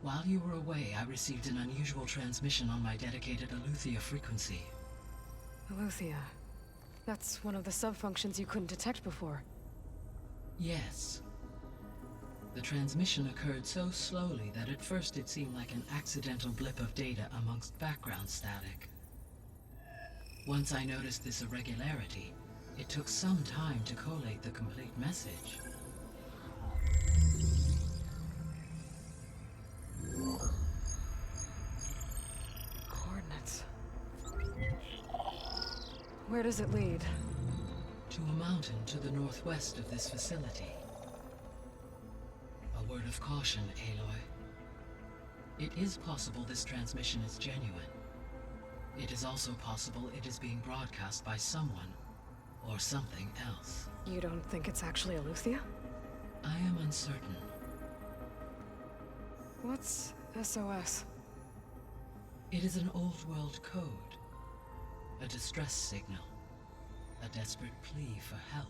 While you were away, I received an unusual transmission on my dedicated Aletheia frequency. Aletheia. That's one of the sub-functions you couldn't detect before. Yes. The transmission occurred so slowly that at first it seemed like an accidental blip of data amongst background static. Once I noticed this irregularity, it took some time to collate the complete message. Coordinates. Where does it lead? To a mountain to the northwest of this facility. A word of caution, Aloy. It is possible this transmission is genuine. It is also possible it is being broadcast by someone or something else. You don't think it's actually Aletheia? I am uncertain. What's SOS? It is an old world code. A distress signal. A desperate plea for help.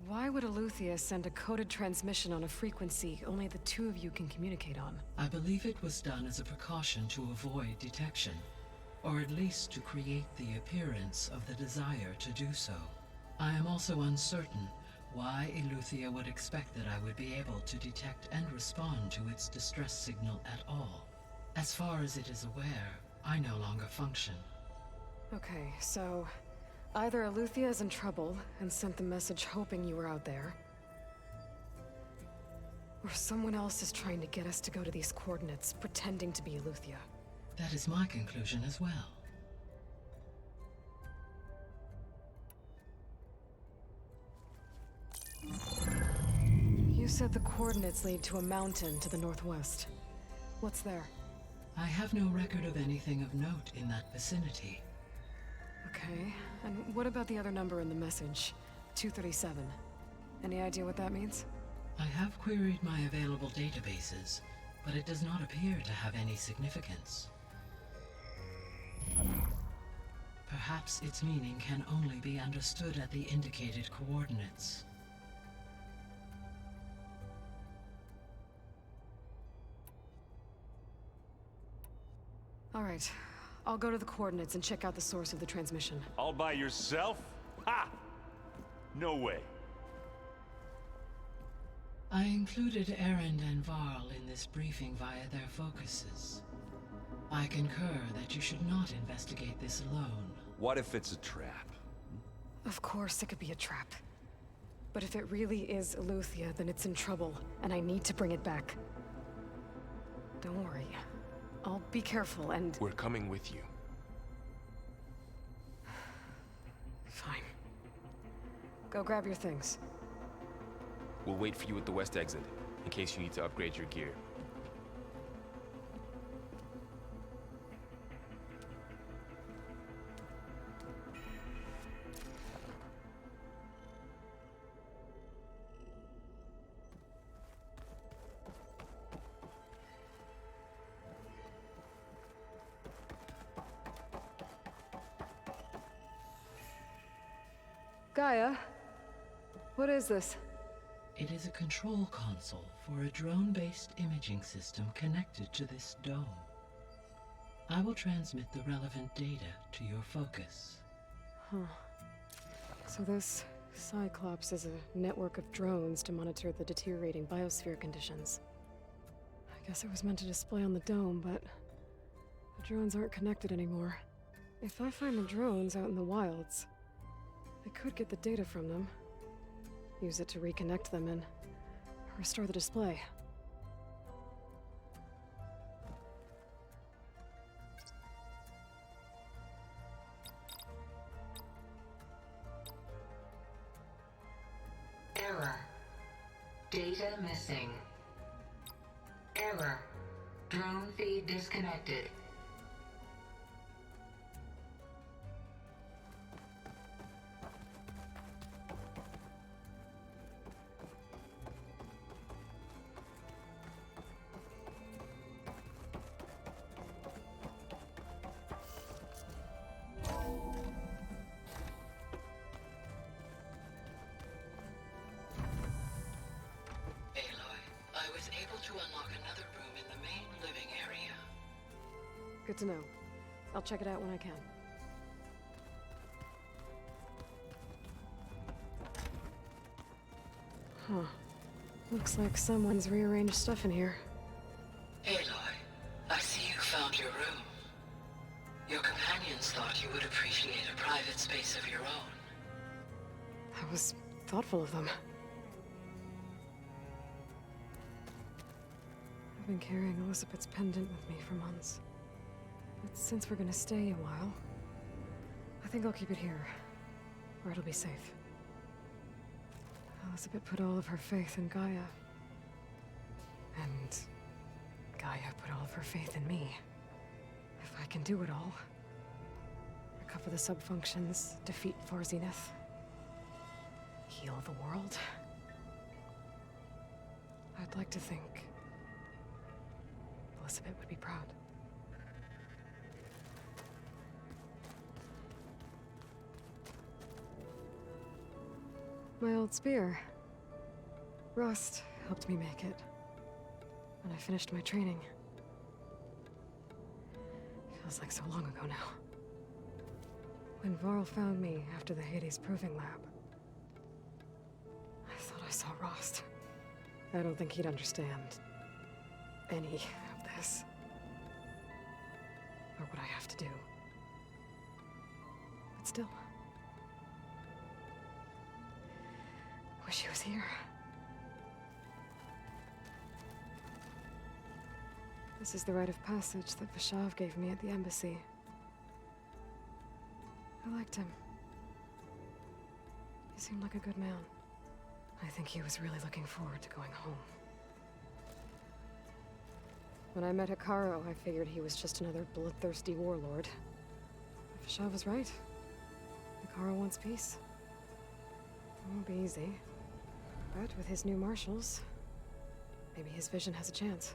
Why would Aletheia send a coded transmission on a frequency only the two of you can communicate on? I believe it was done as a precaution to avoid detection, or at least to create the appearance of the desire to do so. I am also uncertain why Aletheia would expect that I would be able to detect and respond to its distress signal at all. As far as it is aware, I no longer function. Okay, so either Aletheia is in trouble and sent the message hoping you were out there, or someone else is trying to get us to go to these coordinates, pretending to be Aletheia. That is my conclusion as well. You said the coordinates lead to a mountain to the northwest. What's there? I have no record of anything of note in that vicinity. Okay, and what about the other number in the message? 237. Any idea what that means? I have queried my available databases, but it does not appear to have any significance. Perhaps its meaning can only be understood at the indicated coordinates. All right, I'll go to the coordinates and check out the source of the transmission. All by yourself? Ha! No way. I included Erend and Varl in this briefing via their focuses. I concur that you should not investigate this alone. What if it's a trap? Of course it could be a trap. But if it really is Aletheia, then it's in trouble, and I need to bring it back. Don't worry. I'll be careful and... We're coming with you. Fine. Go grab your things. We'll wait for you at the west exit, in case you need to upgrade your gear. Gaia, what is this? It is a control console for a drone-based imaging system connected to this dome. I will transmit the relevant data to your focus. Huh. So this Cyclops is a network of drones to monitor the deteriorating biosphere conditions. I guess it was meant to display on the dome, but the drones aren't connected anymore. If I find the drones out in the wilds, I could get the data from them, use it to reconnect them and restore the display. Error. Data missing. Error. Drone feed disconnected. Good to know. I'll check it out when I can. Huh. Looks like someone's rearranged stuff in here. Aloy, I see you found your room. Your companions thought you would appreciate a private space of your own. That was thoughtful of them. I've been carrying Elizabeth's pendant with me for months. But since we're gonna stay a while, I think I'll keep it here, where it'll be safe. Elizabeth put all of her faith in Gaia. And Gaia put all of her faith in me. If I can do it all, recover the sub-functions, defeat Zenith, heal the world, I'd like to think Elizabeth would be proud. My old spear. Rust helped me make it when I finished my training. Feels like so long ago now. When Varl found me after the Hades Proving Lab, I thought I saw Rost. I don't think he'd understand any of this, or what I have to do. But still, wish he was here. This is the rite of passage that Vishav gave me at the embassy. I liked him. He seemed like a good man. I think he was really looking forward to going home. When I met Hikaru, I figured he was just another bloodthirsty warlord. But Vishav was right. Hikaru wants peace. It won't be easy. But with his new marshals, maybe his vision has a chance.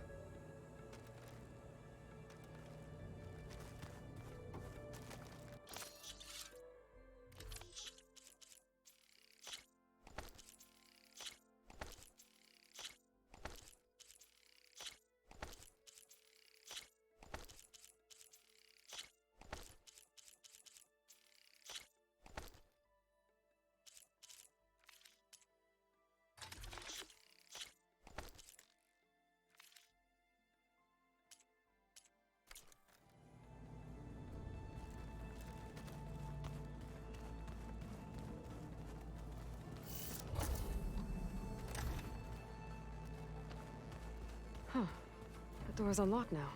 Huh. The door's unlocked now.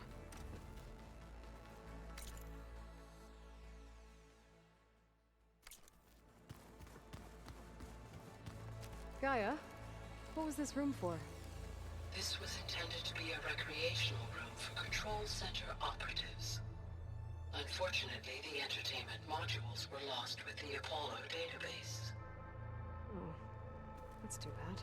Gaia, what was this room for? This was intended to be a recreational room for Control Center operatives. Unfortunately, the entertainment modules were lost with the Apollo database. Oh, that's too bad.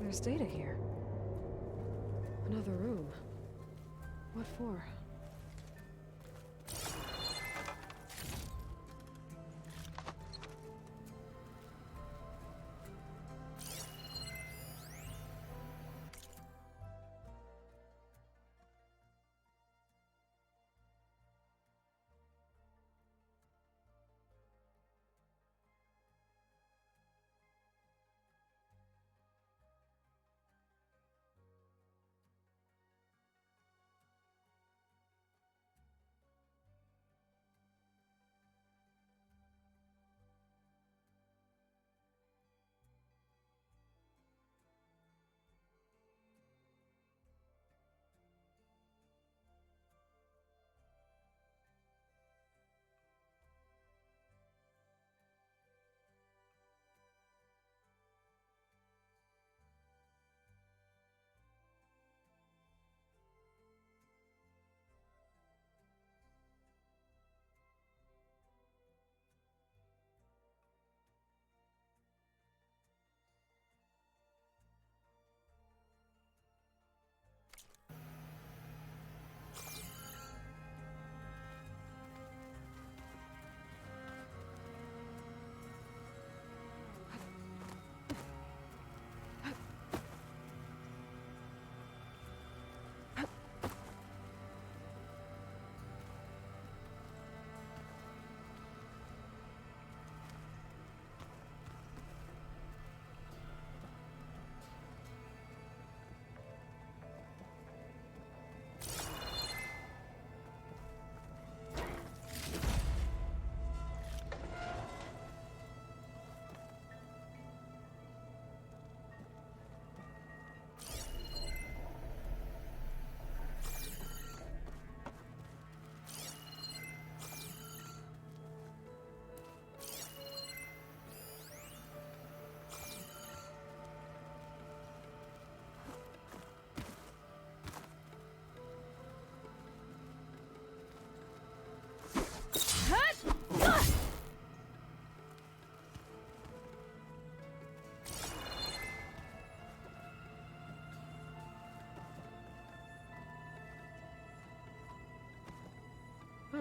There's data here. Another room. What for?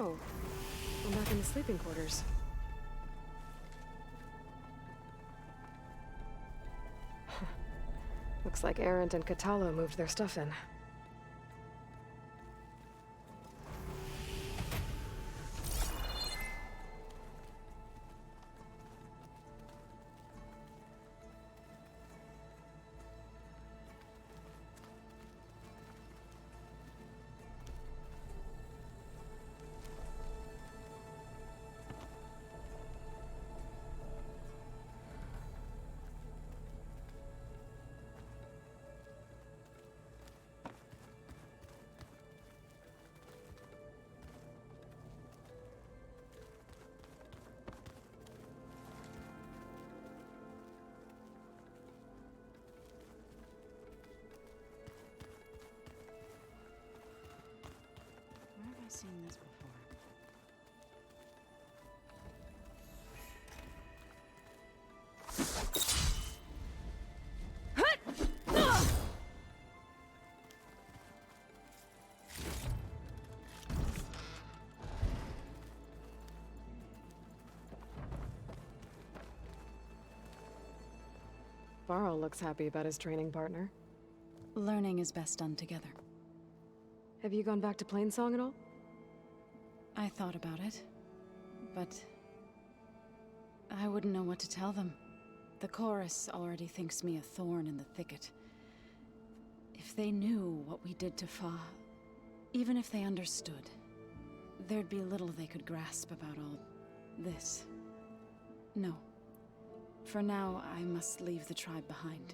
Oh, I'm back in the sleeping quarters. Looks like Erend and Katalo moved their stuff in. Where have I seen this before? Varl looks happy about his training partner. Learning is best done together. Have you gone back to Plainsong at all? I thought about it, but I wouldn't know what to tell them. The chorus already thinks me a thorn in the thicket. If they knew what we did to Fa, even if they understood, there'd be little they could grasp about all this. No. For now, I must leave the tribe behind.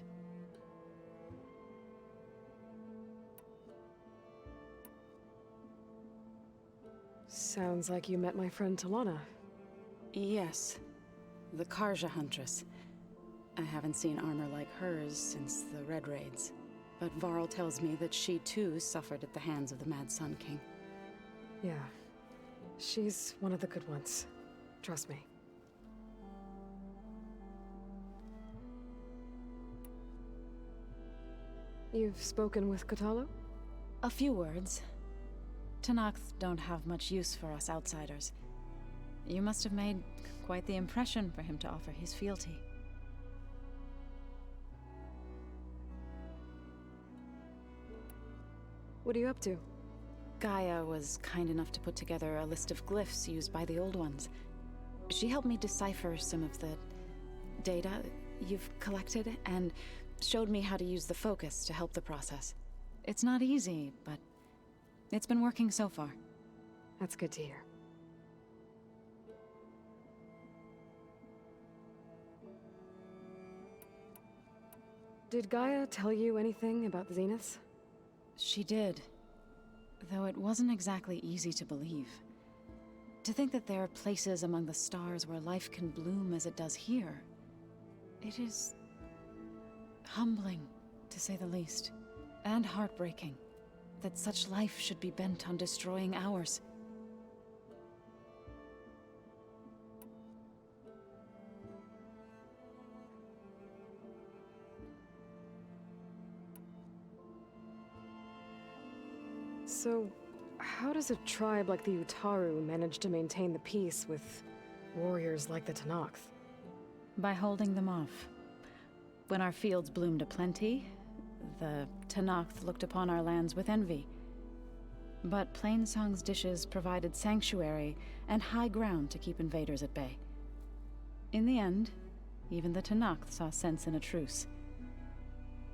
Sounds like you met my friend Talana. Yes. The Karja Huntress. I haven't seen armor like hers since the Red Raids. But Varl tells me that she too suffered at the hands of the Mad Sun King. Yeah. She's one of the good ones. Trust me. You've spoken with Katalo? A few words. Tenakth don't have much use for us outsiders. You must have made quite the impression for him to offer his fealty. What are you up to? Gaia was kind enough to put together a list of glyphs used by the Old Ones. She helped me decipher some of the data you've collected, and showed me how to use the focus to help the process. It's not easy, but it's been working so far. That's good to hear. Did Gaia tell you anything about the Zeniths? She did. Though it wasn't exactly easy to believe. To think that there are places among the stars where life can bloom as it does here. It is humbling, to say the least. And heartbreaking. That such life should be bent on destroying ours. So, how does a tribe like the Utaru manage to maintain the peace with warriors like the Tenakth? By holding them off. When our fields bloomed aplenty, the Tenakth looked upon our lands with envy. But Plainsong's dishes provided sanctuary and high ground to keep invaders at bay. In the end, even the Tenakth saw sense in a truce.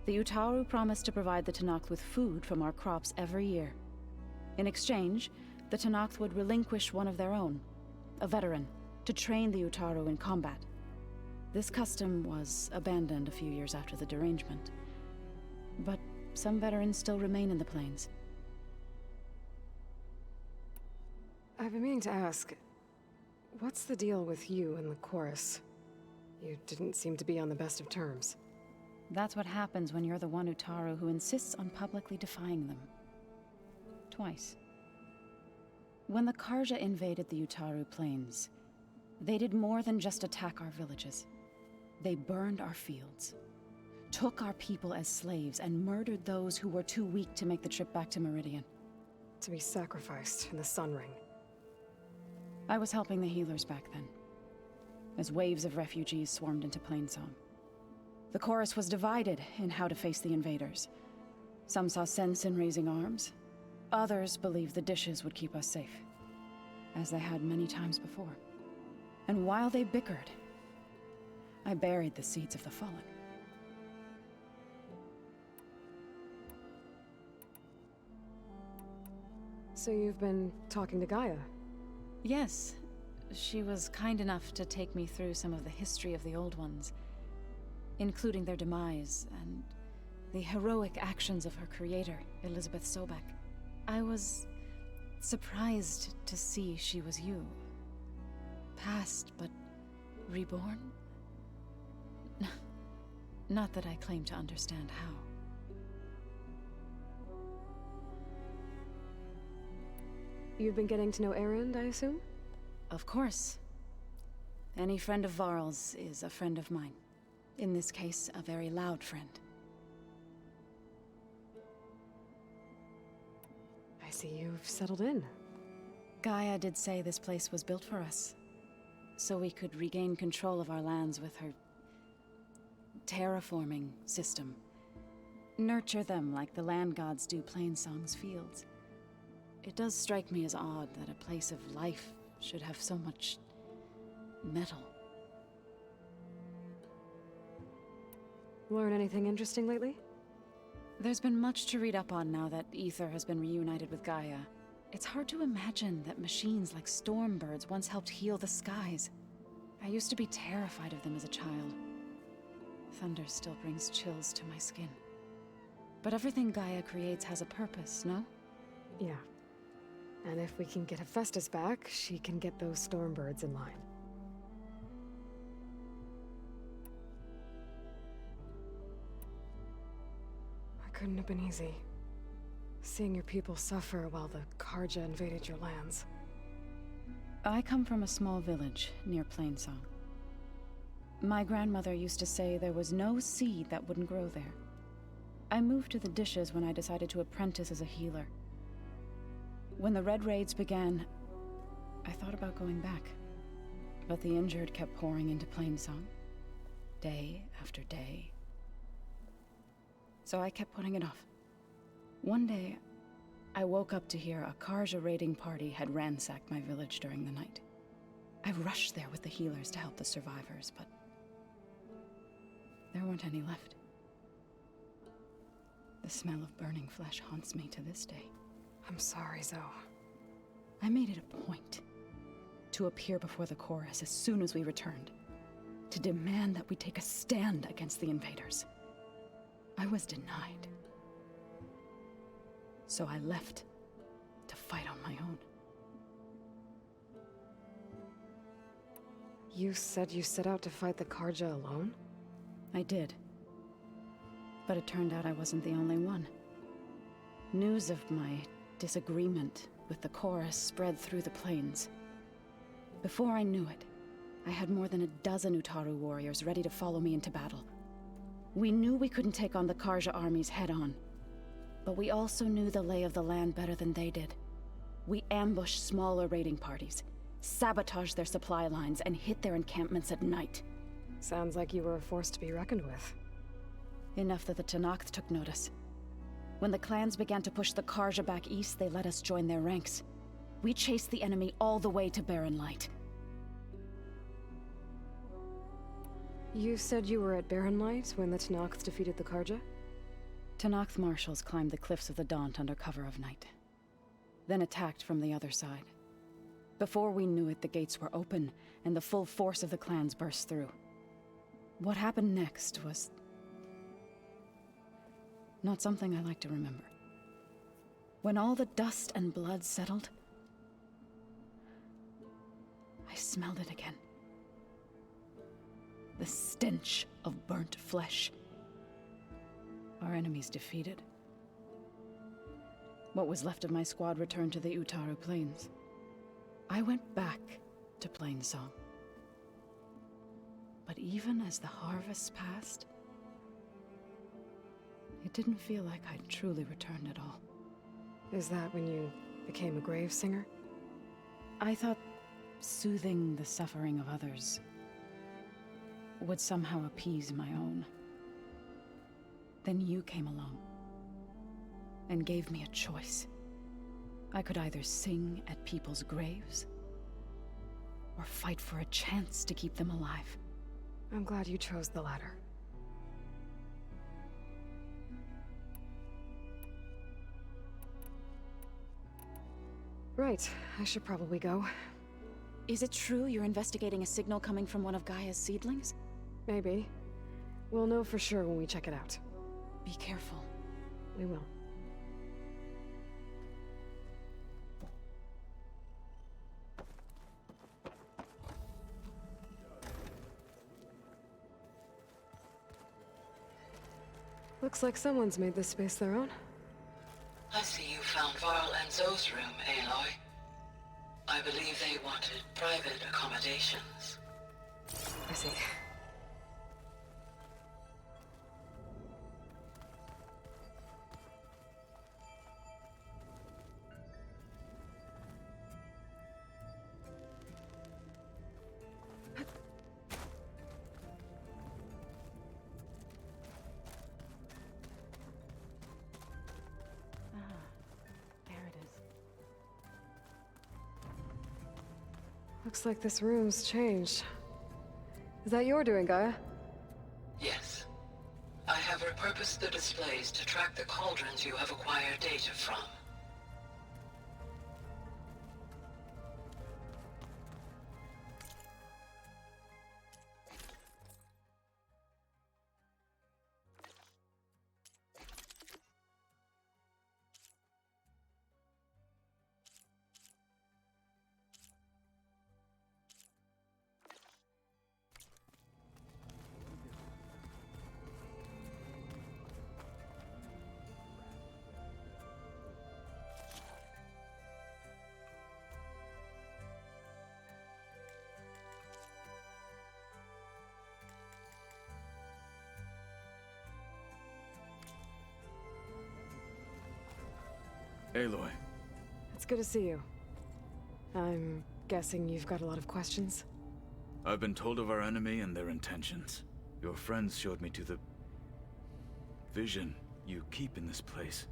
The Utaru promised to provide the Tenakth with food from our crops every year. In exchange, the Tenakth would relinquish one of their own, a veteran, to train the Utaru in combat. This custom was abandoned a few years after the derangement. But some veterans still remain in the plains. I've been meaning to ask, what's the deal with you and the chorus? You didn't seem to be on the best of terms. That's what happens when you're the one Utaru who insists on publicly defying them. Twice. When the Karja invaded the Utaru plains, they did more than just attack our villages. They burned our fields, took our people as slaves, and murdered those who were too weak to make the trip back to Meridian. To be sacrificed in the Sun Ring. I was helping the healers back then, as waves of refugees swarmed into Plainsong. The chorus was divided in how to face the invaders. Some saw sense in raising arms. Others believed the dishes would keep us safe, as they had many times before. And while they bickered, I buried the seeds of the fallen. So you've been talking to Gaia? Yes, she was kind enough to take me through some of the history of the Old Ones, including their demise and the heroic actions of her creator, Elizabeth Sobek. I was surprised to see she was you. Past, but reborn? Not that I claim to understand how. You've been getting to know Erend, I assume? Of course. Any friend of Varl's is a friend of mine. In this case, a very loud friend. I see you've settled in. Gaia did say this place was built for us, so we could regain control of our lands with her terraforming system. Nurture them like the land gods do Plainsong's fields. It does strike me as odd that a place of life should have so much metal. Learn anything interesting lately? There's been much to read up on now that Ether has been reunited with Gaia. It's hard to imagine that machines like stormbirds once helped heal the skies. I used to be terrified of them as a child. Thunder still brings chills to my skin. But everything Gaia creates has a purpose, no? Yeah. And if we can get Hephaestus back, she can get those stormbirds in line. It couldn't have been easy. Seeing your people suffer while the Karja invaded your lands. I come from a small village near Plainsong. My grandmother used to say there was no seed that wouldn't grow there. I moved to the dishes when I decided to apprentice as a healer. When the Red Raids began, I thought about going back. But the injured kept pouring into Plainsong, day after day. So I kept putting it off. One day, I woke up to hear a Karja raiding party had ransacked my village during the night. I rushed there with the healers to help the survivors, but there weren't any left. The smell of burning flesh haunts me to this day. I'm sorry, Zoe. I made it a point to appear before the chorus as soon as we returned, to demand that we take a stand against the invaders. I was denied. So I left to fight on my own. You said you set out to fight the Karja alone? I did. But it turned out I wasn't the only one. News of my disagreement with the chorus spread through the plains. Before I knew it, I had more than a dozen Utaru warriors ready to follow me into battle. We knew we couldn't take on the Karja armies head-on, but we also knew the lay of the land better than they did. We ambushed smaller raiding parties, sabotaged their supply lines, and hit their encampments at night. Sounds like you were a force to be reckoned with. Enough that the Tenakth took notice. When the clans began to push the Karja back east, they let us join their ranks. We chased the enemy all the way to Barren Light. You said you were at Barren Light when the Tenakth defeated the Karja? Tenakth marshals climbed the cliffs of the Daunt under cover of night, then attacked from the other side. Before we knew it, the gates were open, and the full force of the clans burst through. What happened next was not something I like to remember. When all the dust and blood settled, I smelled it again. The stench of burnt flesh. Our enemies defeated. What was left of my squad returned to the Utaru Plains. I went back to Plainsong. But even as the harvests passed, it didn't feel like I'd truly returned at all. Is that when you became a grave singer? I thought soothing the suffering of others would somehow appease my own. Then you came along and gave me a choice. I could either sing at people's graves or fight for a chance to keep them alive. I'm glad you chose the latter. Right, I should probably go. Is it true you're investigating a signal coming from one of Gaia's seedlings? Maybe. We'll know for sure when we check it out. Be careful. We will. Looks like someone's made this space their own. I see you found Varl and Zoe's room, Aloy. I believe they wanted private accommodations. I see. Looks like this room's changed. Is that your doing, Gaia? Yes. I have repurposed the displays to track the cauldrons you have acquired data from. Aloy. It's good to see you. I'm guessing you've got a lot of questions? I've been told of our enemy and their intentions. Your friends showed me to the vision you keep in this place,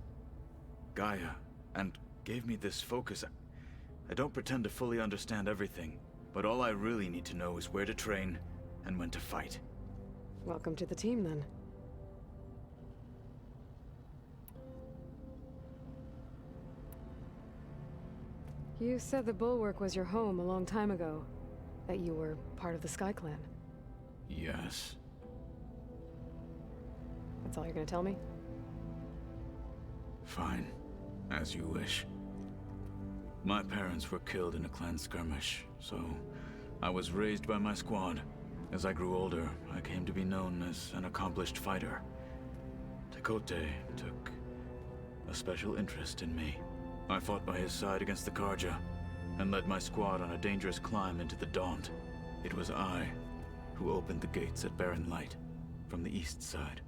Gaia, and gave me this focus. I don't pretend to fully understand everything, but all I really need to know is where to train and when to fight. Welcome to the team, then. You said the Bulwark was your home a long time ago. That you were part of the Sky Clan. Yes. That's all you're gonna tell me? Fine. As you wish. My parents were killed in a clan skirmish, so I was raised by my squad. As I grew older, I came to be known as an accomplished fighter. Tekote took a special interest in me. I fought by his side against the Karja, and led my squad on a dangerous climb into the Daunt. It was I who opened the gates at Barren Light, from the east side,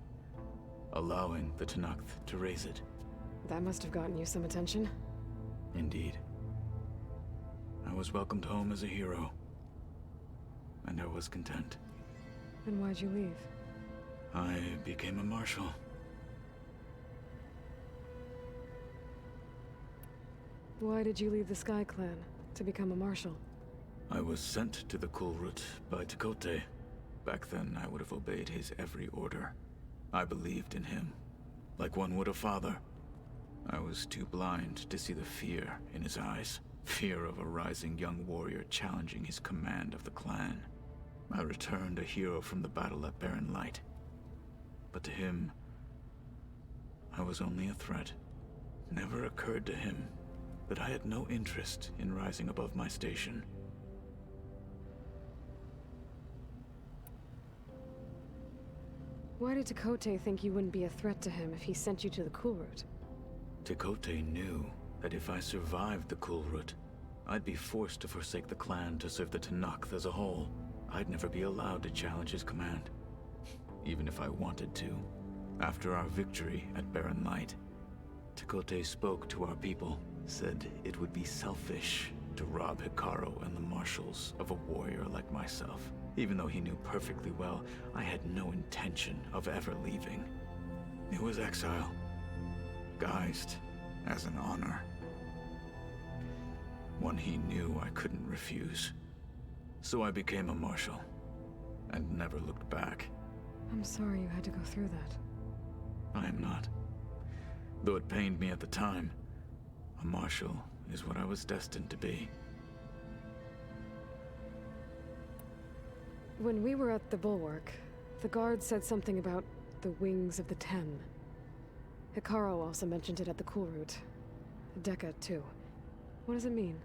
allowing the Tenakth to raise it. That must have gotten you some attention. Indeed. I was welcomed home as a hero, and I was content. And why'd you leave? I became a marshal. Why did you leave the Sky Clan to become a marshal? I was sent to the Kulrut by Tekote. Back then, I would have obeyed his every order. I believed in him, like one would a father. I was too blind to see the fear in his eyes. Fear of a rising young warrior challenging his command of the clan. I returned a hero from the battle at Barren Light. But to him, I was only a threat. Never occurred to him that I had no interest in rising above my station. Why did Tekote think you wouldn't be a threat to him if he sent you to the Kulrut? Tekote knew that if I survived the Kulrut, I'd be forced to forsake the clan to serve the Tenakth as a whole. I'd never be allowed to challenge his command, even if I wanted to. After our victory at Barren Light, Tekote spoke to our people, said it would be selfish to rob Hikaru and the marshals of a warrior like myself. Even though he knew perfectly well I had no intention of ever leaving. It was exile, guised as an honor. One he knew I couldn't refuse. So I became a marshal, and never looked back. I'm sorry you had to go through that. I am not. Though it pained me at the time, a marshal is what I was destined to be. When we were at the bulwark, the guard said something about the wings of the Ten. Hikaru also mentioned it at the cool route. Dekka, too. What does it mean?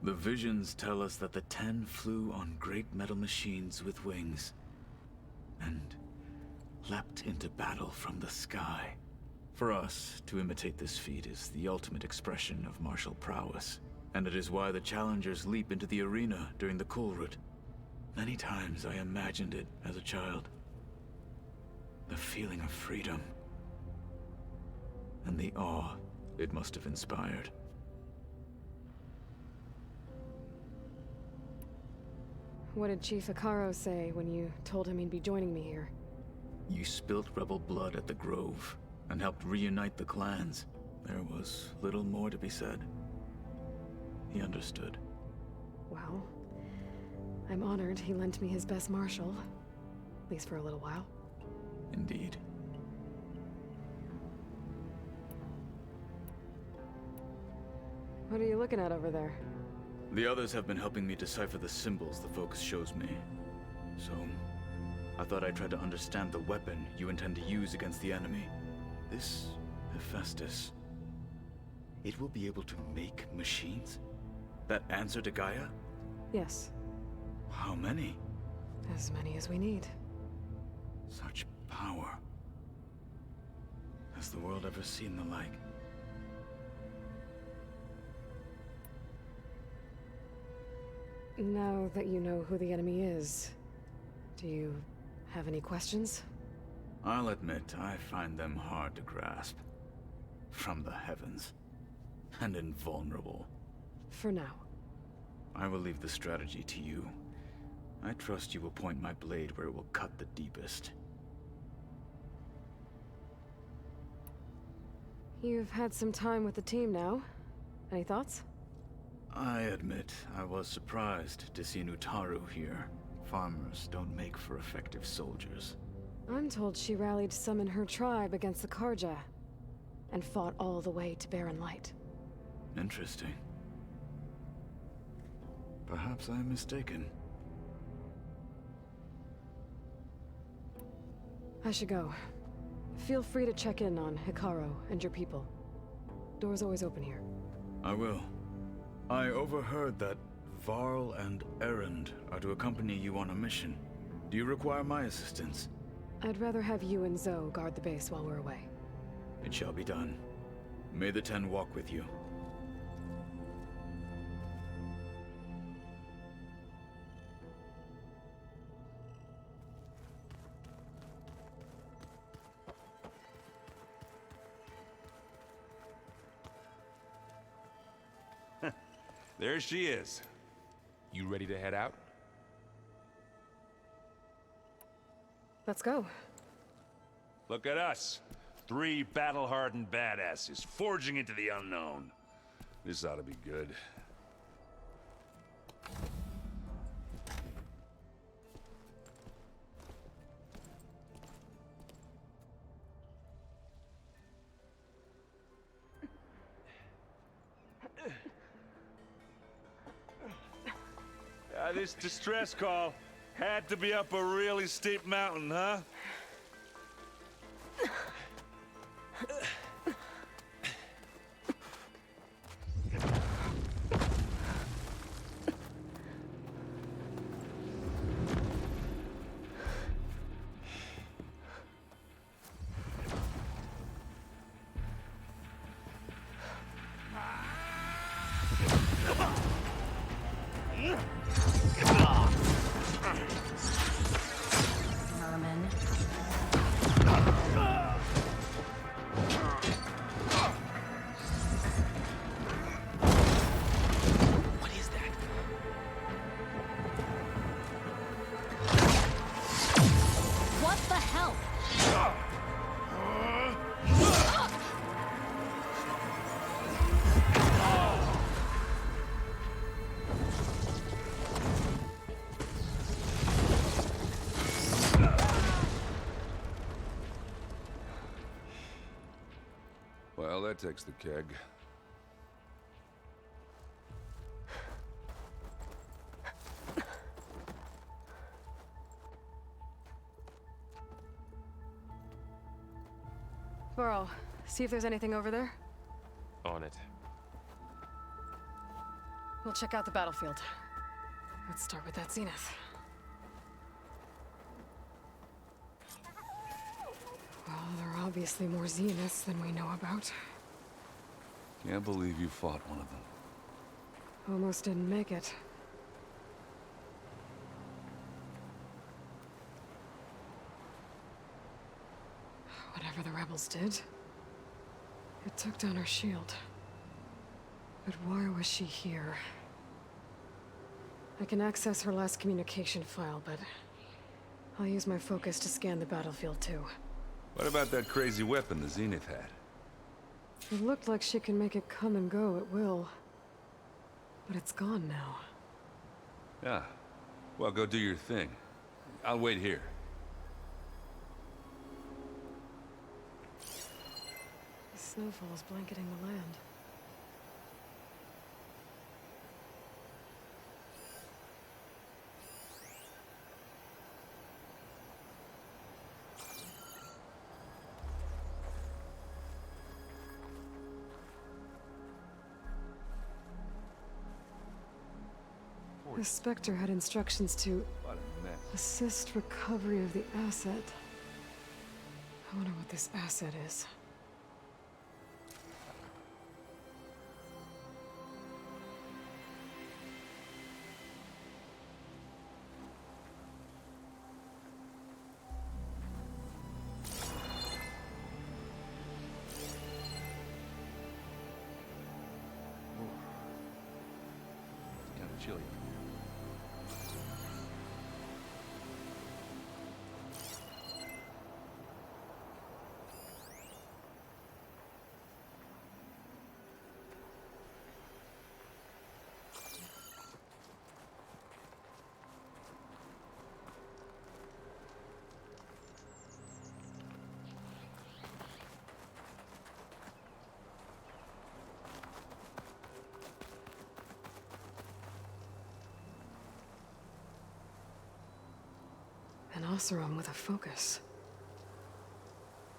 The visions tell us that the Ten flew on great metal machines with wings, and leapt into battle from the sky. For us, to imitate this feat is the ultimate expression of martial prowess, and it is why the challengers leap into the arena during the cool route. Many times I imagined it as a child. The feeling of freedom, and the awe it must have inspired. What did Chief Hikaru say when you told him he'd be joining me here? You spilt rebel blood at the Grove, and helped reunite the clans. There was little more to be said. He understood. Well, I'm honored he lent me his best marshal. At least for a little while. Indeed. What are you looking at over there? The others have been helping me decipher the symbols the focus shows me. So, I thought I'd try to understand the weapon you intend to use against the enemy. This Hephaestus, it will be able to make machines? That answer to Gaia? Yes, How many? as many as we need. Such power. Has the world ever seen the like? Now that you know who the enemy is, do you have any questions? I'll admit, I find them hard to grasp. From the heavens. And invulnerable. For now. I will leave the strategy to you. I trust you will point my blade where it will cut the deepest. You've had some time with the team now. Any thoughts? I admit, I was surprised to see Nutaru here. Farmers don't make for effective soldiers. I'm told she rallied some in her tribe against the Karja, and fought all the way to Barren Light. Interesting. Perhaps I'm mistaken. I should go. Feel free to check in on Hikaru and your people. Door's always open here. I will. I overheard that Varl and Erend are to accompany you on a mission. Do you require my assistance? I'd rather have you and Zoe guard the base while we're away. It shall be done. May the Ten walk with you. There she is. You ready to head out? Let's go. Look at us. 3 battle-hardened badasses forging into the unknown. This ought to be good. This distress call had to be up a really steep mountain, huh? Vermin. Well, that takes the keg. Burrow, see if there's anything over there. On it. We'll check out the battlefield. Let's start with that zenith. Well, there are obviously more zeniths than we know about. Can't believe you fought one of them. Almost didn't make it. Whatever the rebels did, it took down her shield. But why was she here? I can access her last communication file, but I'll use my focus to scan the battlefield too. What about that crazy weapon the Zenith had? It looked like she can make it come and go at will. But it's gone now. Yeah. Well, go do your thing. I'll wait here. The snowfall is blanketing the land. The Spectre had instructions to What a mess. assist recovery of the asset. I wonder what this asset is. It's kind of chilly. An Oseram with a focus.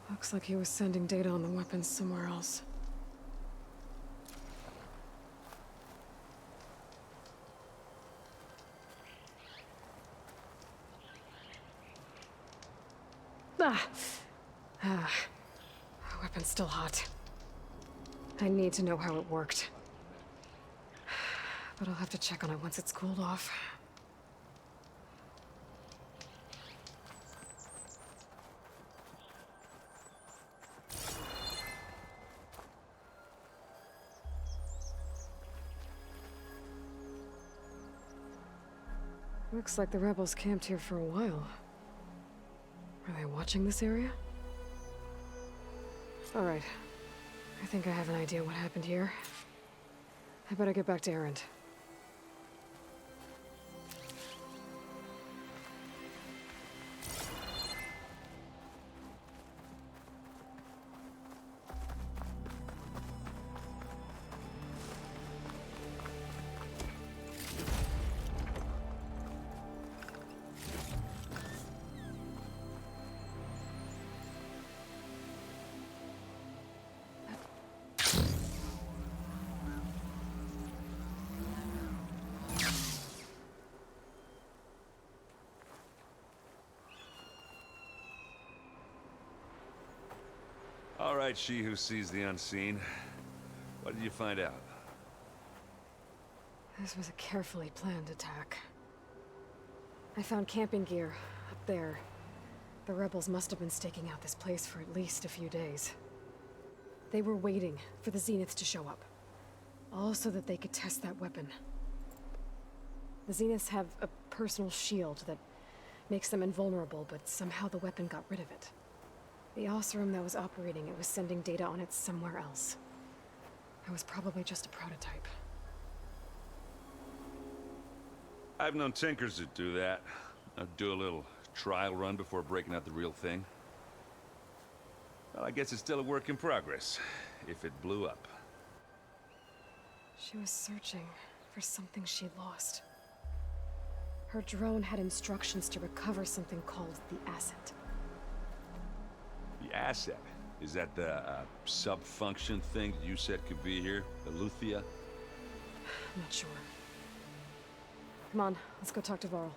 Looks like he was sending data on the weapons somewhere else. Ah. The weapon's still hot. I need to know how it worked. But I'll have to check on it once it's cooled off. Looks like the rebels camped here for a while. Are they watching this area? All right. I think I have an idea what happened here. I better get back to Erend. All right, she who sees the unseen. What did you find out? This was a carefully planned attack. I found camping gear up there. The rebels must have been staking out this place for at least a few days. They were waiting for the Zeniths to show up. All so that they could test that weapon. The Zeniths have a personal shield that makes them invulnerable, but somehow the weapon got rid of it. The Oseram that was operating it was sending data on it somewhere else. It was probably just a prototype. I've known tinkers that do that. I'd do a little trial run before breaking out the real thing. Well, I guess it's still a work in progress, if it blew up. She was searching for something she lost. Her drone had instructions to recover something called the asset. The asset? Is that the sub-function thing that you said could be here? The Luthia? I'm not sure. Come on, let's go talk to Varl.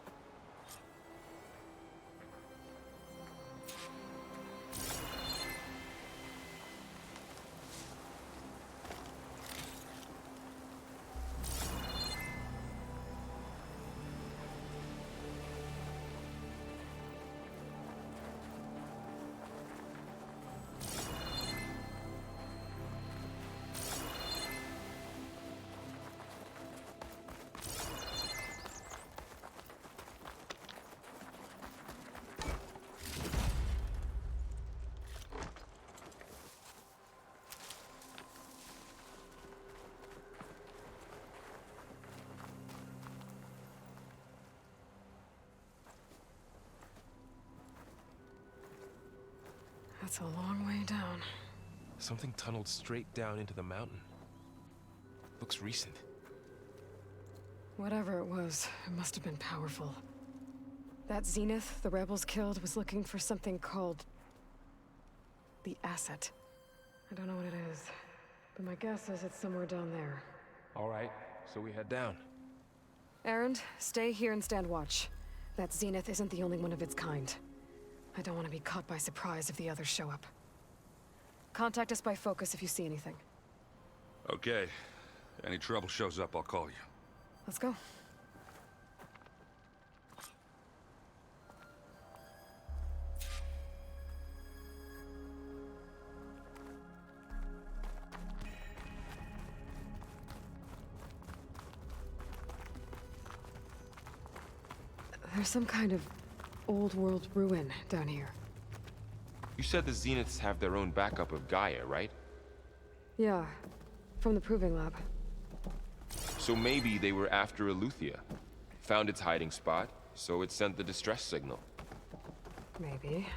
That's a long way down. Something tunneled straight down into the mountain. Looks recent. Whatever it was, it must have been powerful. That Zenith the rebels killed was looking for something called the asset. I don't know what it is, but my guess is it's somewhere down there. All right, so we head down. Erend, stay here and stand watch. That Zenith isn't the only one of its kind. I don't want to be caught by surprise if the others show up. Contact us by focus if you see anything. Okay. Any trouble shows up, I'll call you. Let's go. There's some kind of old world ruin down here. You said the Zeniths have their own backup of Gaia, right? Yeah, from the proving lab. So maybe they were after Eleuthia. Found its hiding spot, so it sent the distress signal. Maybe.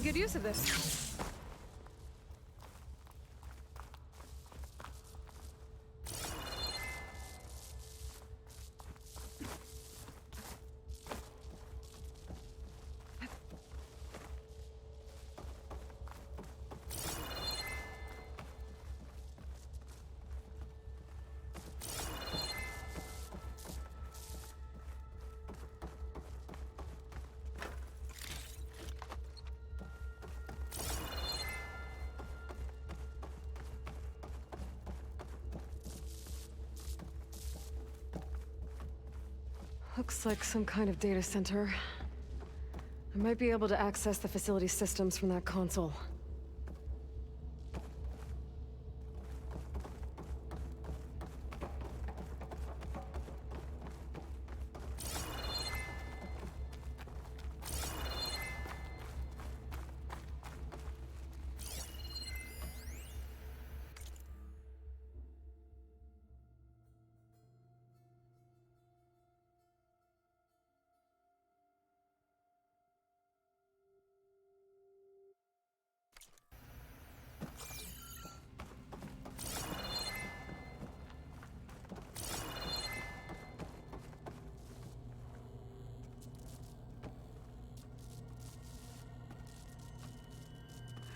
Good use of this. Looks like some kind of data center. I might be able to access the facility systems from that console.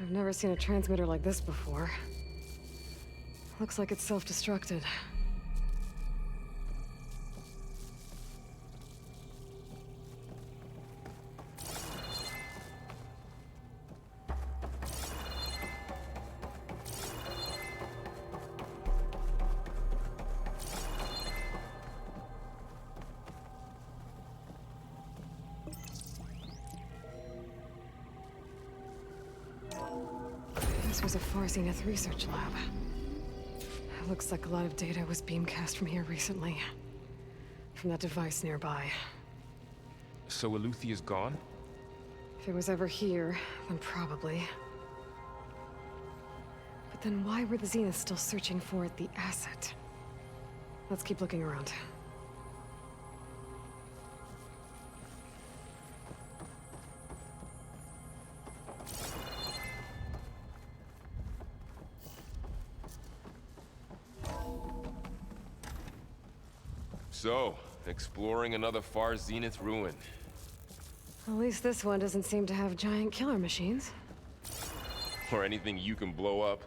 I've never seen a transmitter like this before. Looks like it's self-destructed. This was a Far Zenith research lab. Looks like a lot of data was beamcast from here recently. From that device nearby. So Eleuthea's gone? If it was ever here, then probably. But then why were the Zeniths still searching for the asset? Let's keep looking around. So, exploring another Far Zenith ruin. At least this one doesn't seem to have giant killer machines. Or anything you can blow up.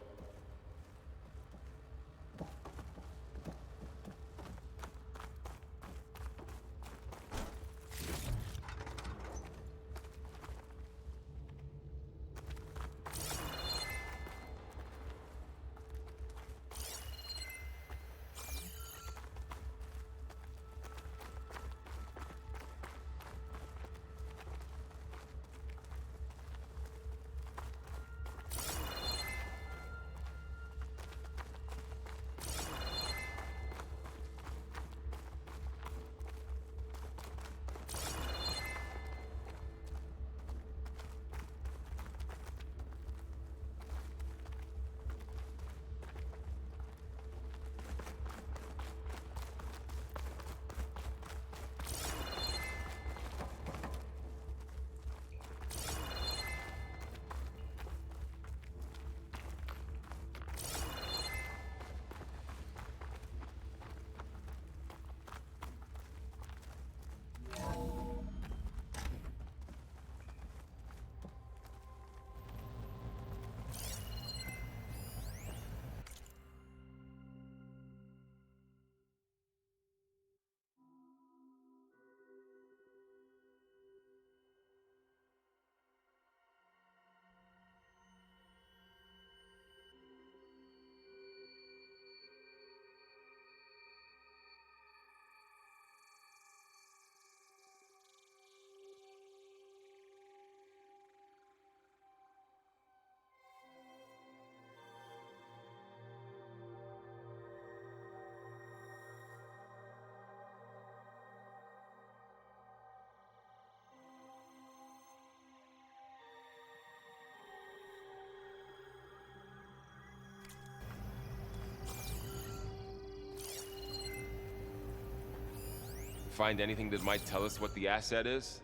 Find anything that might tell us what the asset is?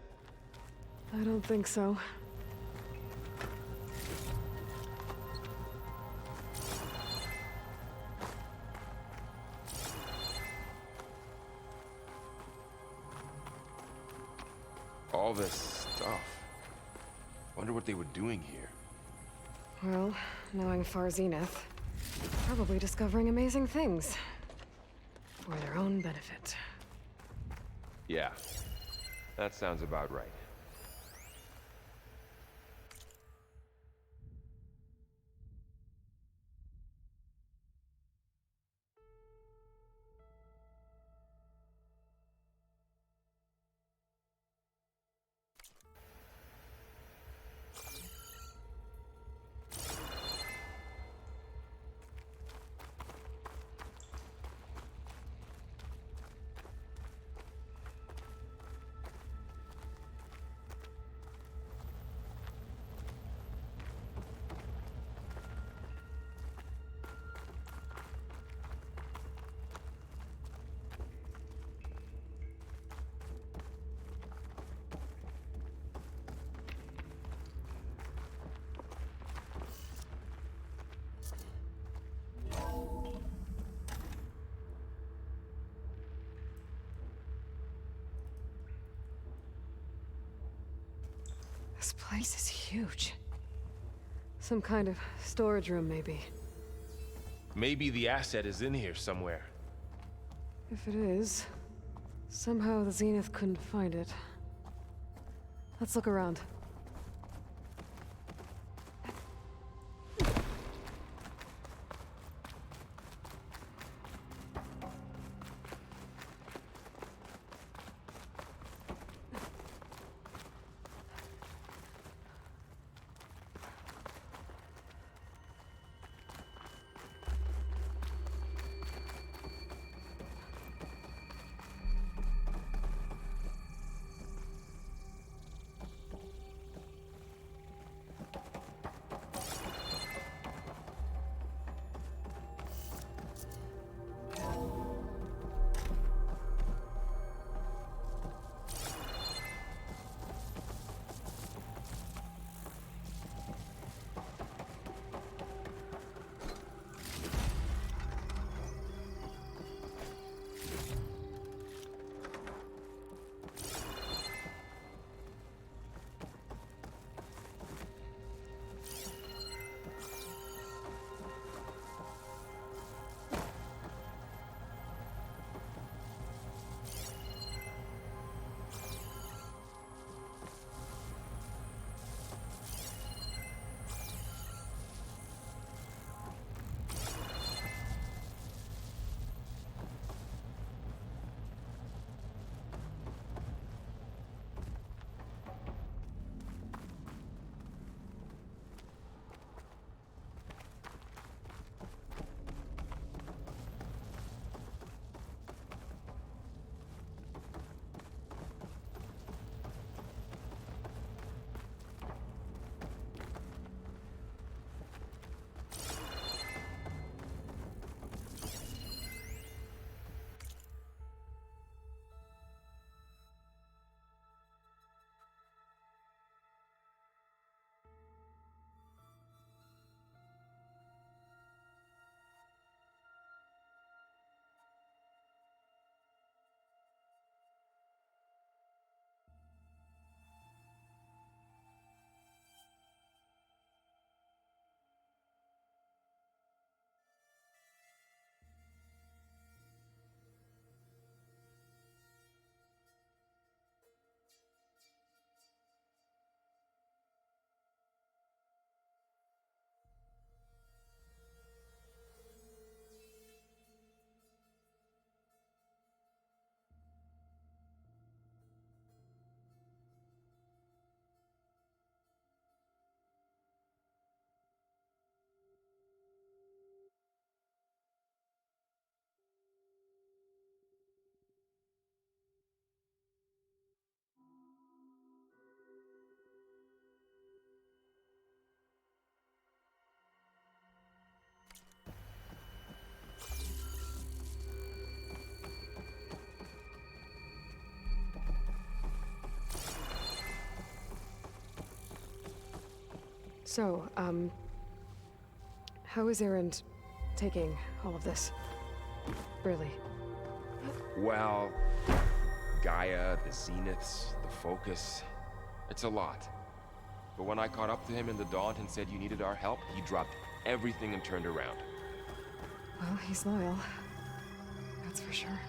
I don't think so. All this stuff. Wonder what they were doing here. Well, knowing Far Zenith, probably discovering amazing things. For their own benefit. Yeah, that sounds about right. This place is huge. Some kind of storage room, maybe. Maybe the asset is in here somewhere. If it is, somehow the Zenith couldn't find it. Let's look around. So, how is Erend taking all of this? Really? Well, Gaia, the Zeniths, the Focus, it's a lot. But when I caught up to him in the Daunt and said you needed our help, he dropped everything and turned around. Well, he's loyal. That's for sure.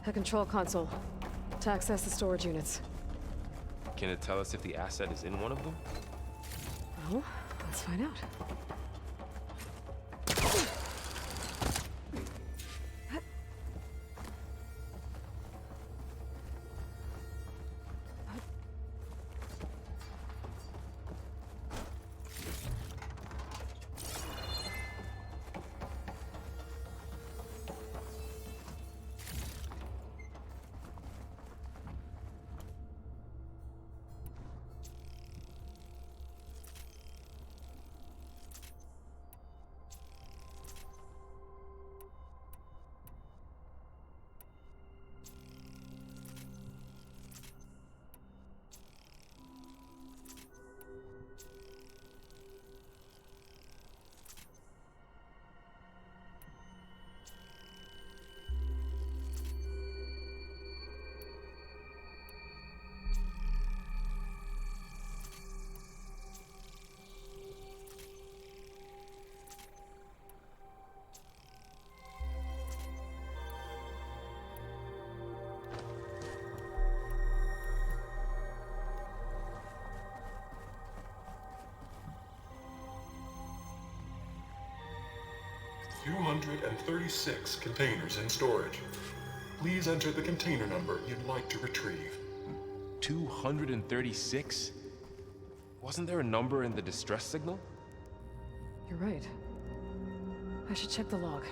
A control console. To access the storage units. Can it tell us if the asset is in one of them? Well, let's find out. $236 containers in storage. Please enter the container number you'd like to retrieve. 236? Wasn't there a number in the distress signal? You're right. I should check the log.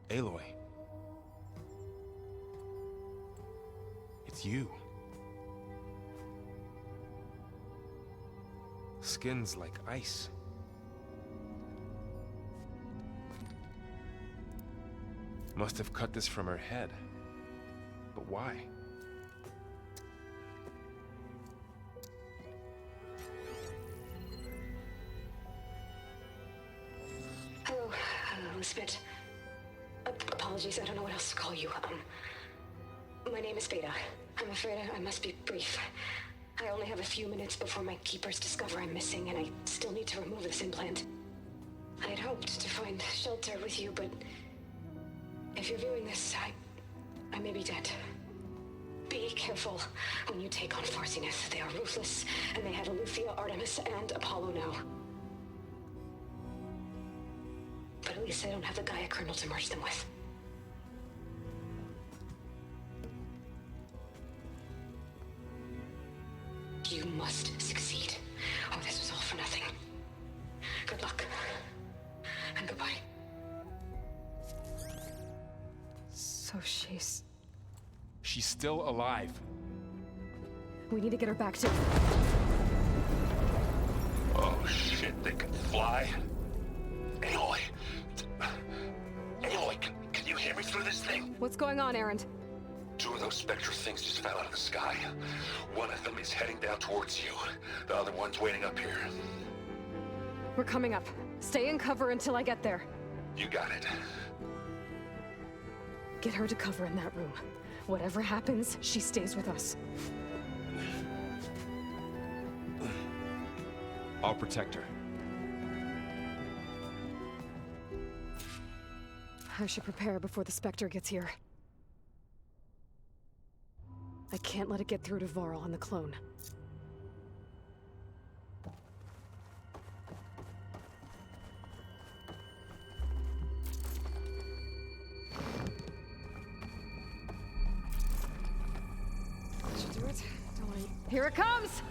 Aloy. It's you. Skin's like ice. Must have cut this from her head. But why? Hello, Elizabeth. Apologies, I don't know what else to call you. My name is Veda. I'm afraid I must be brief. I only have a few minutes before my keepers discover I'm missing, and I still need to remove this implant. I had hoped to find shelter with you, but if you're viewing this, I may be dead. Be careful when you take on Farsineth. They are ruthless, and they have Eleuthia, Artemis, and Apollo now. But at least I don't have the Gaia kernel to merge them with. You must succeed, or this was all for nothing. Good luck. And goodbye. So she's still alive. We need to get her back to... Oh shit, they can fly? Aloy! Aloy, can you hear me through this thing? What's going on, Erend? Two of those spectral things just fell out of the sky. One of them is heading down towards you. The other one's waiting up here. We're coming up. Stay in cover until I get there. You got it. Get her to cover in that room. Whatever happens, she stays with us. I'll protect her. I should prepare before the Spectre gets here. I can't let it get through to Varl and the clone. That should do it. Don't wait. Here it comes!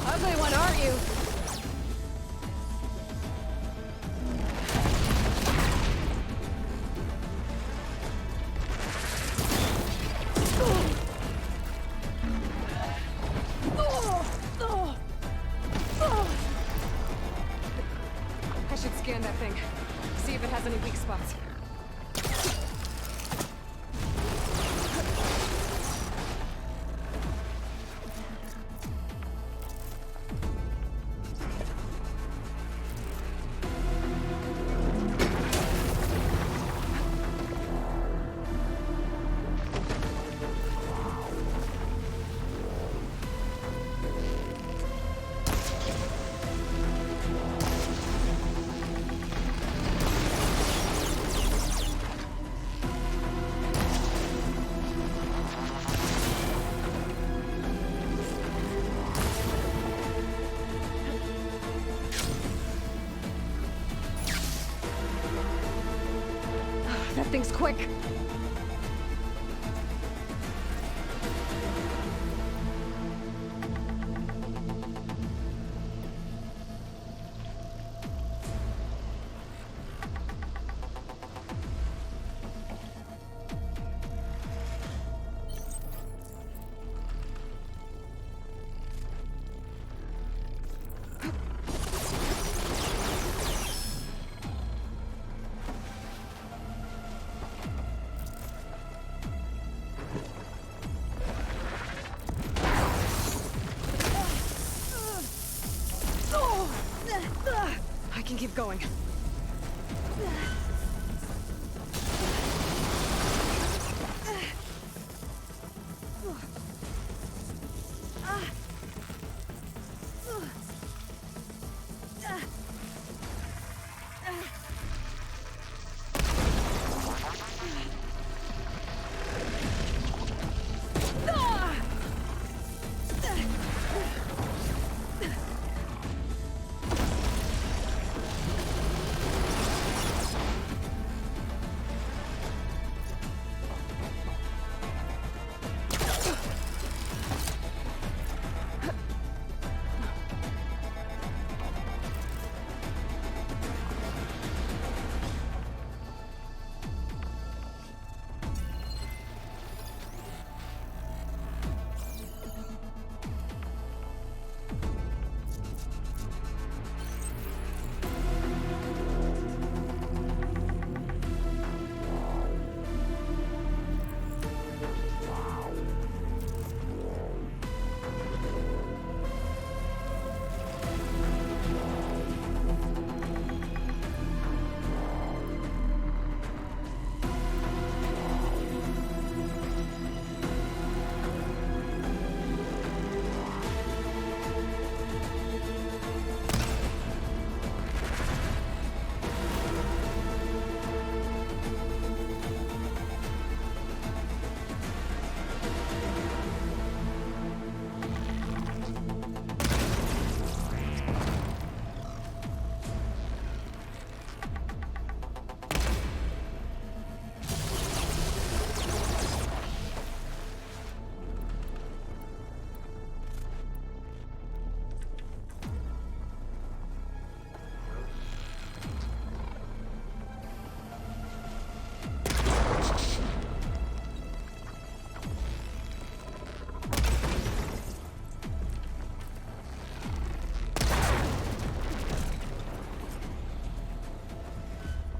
Ugly one, aren't you? I should scan that thing. See if it has any weak spots. That thing's quick. I can keep going.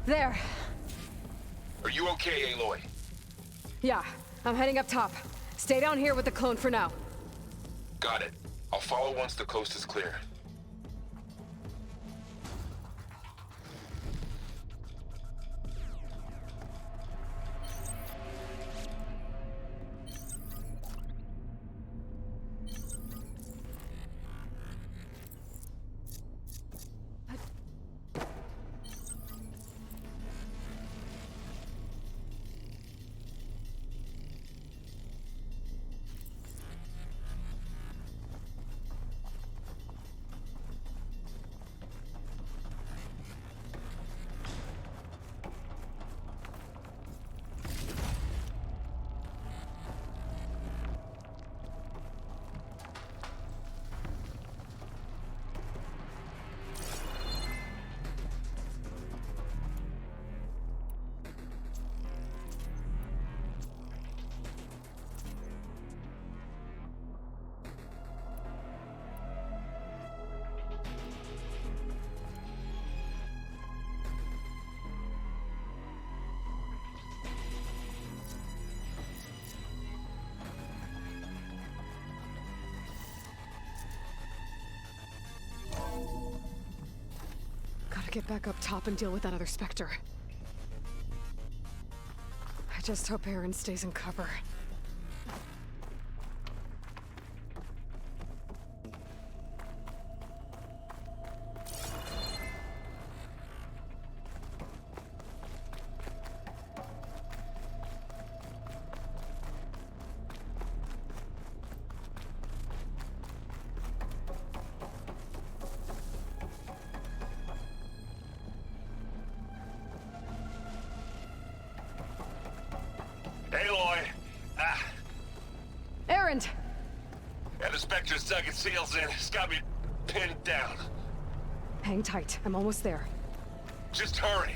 There. Are you okay, Aloy? Yeah, I'm heading up top. Stay down here with the clone for now. Got it. I'll follow once the coast is clear. Gotta get back up top and deal with that other Spectre. I just hope Aaron stays in cover. Aloy! Aaron! Yeah, the Spectre's dug its heels in. It's got me pinned down. Hang tight. I'm almost there. Just hurry.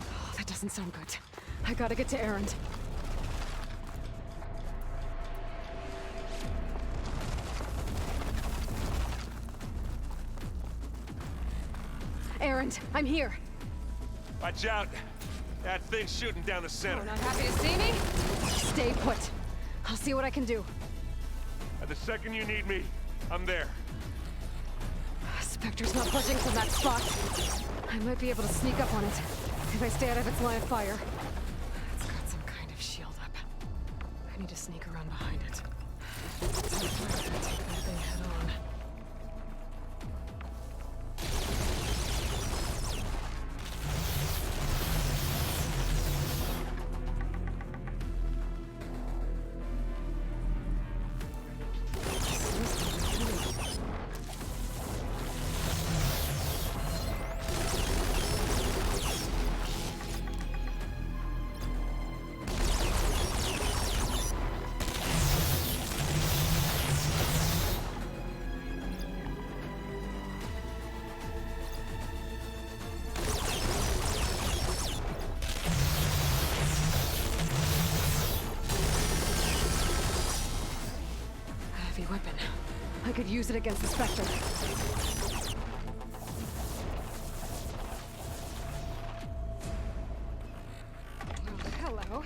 Oh, that doesn't sound good. I gotta get to Aaron. Aaron, I'm here. Watch out. That thing's shooting down the center. You're not happy to see me? Stay put. I'll see what I can do. At the second you need me, I'm there. Spectre's not budging from that spot. I might be able to sneak up on it if I stay out of its line of fire. It's got some kind of shield up. I need to sneak around behind it. Take that thing head on. Weapon. I could use it against the Spectre. Oh, hello.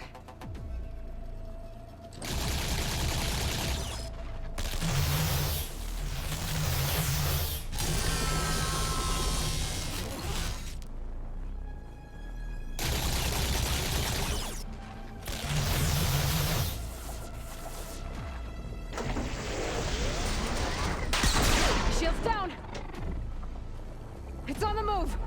Shield's down! It's on the move!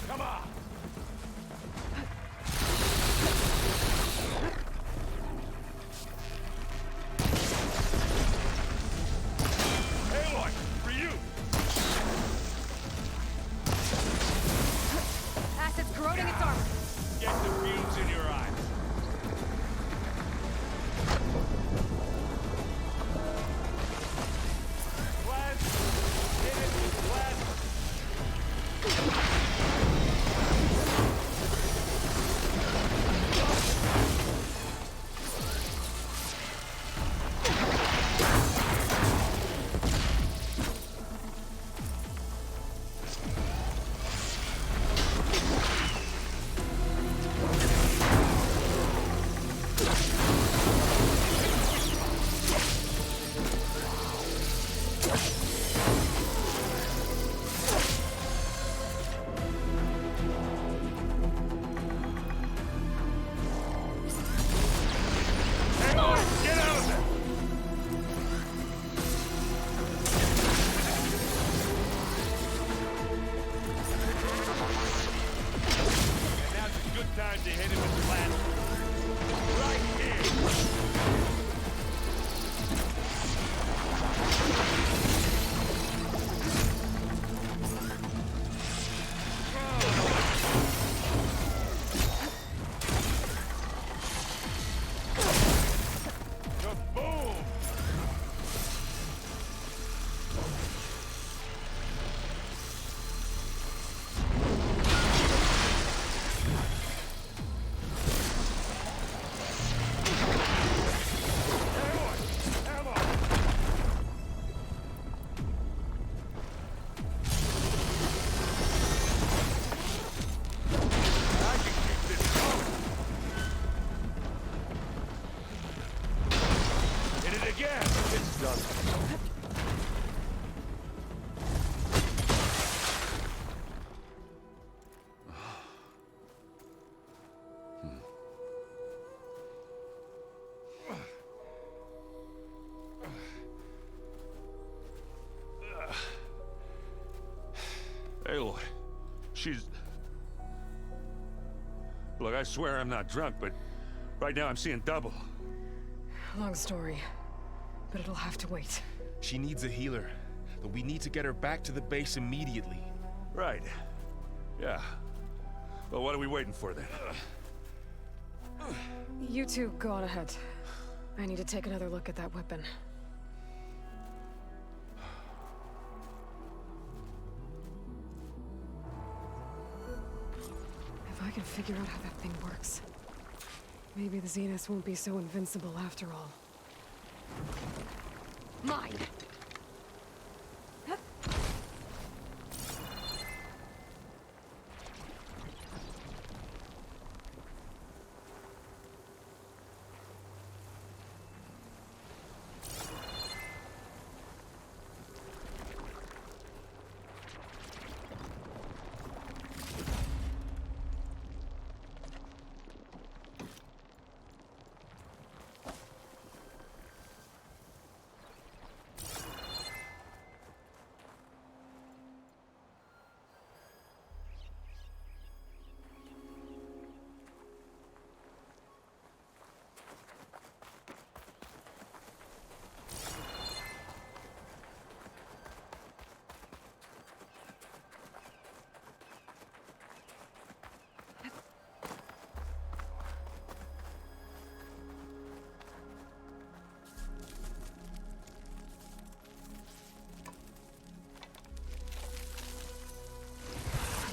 Come on! Aloy, for you! Aloy, she's... Look, I swear I'm not drunk, but right now I'm seeing double. Long story, but it'll have to wait. She needs a healer, but we need to get her back to the base immediately. Right. Yeah. Well, what are we waiting for then? You two go on ahead. I need to take another look at that weapon. If I can figure out how that thing works, maybe the Zeniths won't be so invincible after all. Mine!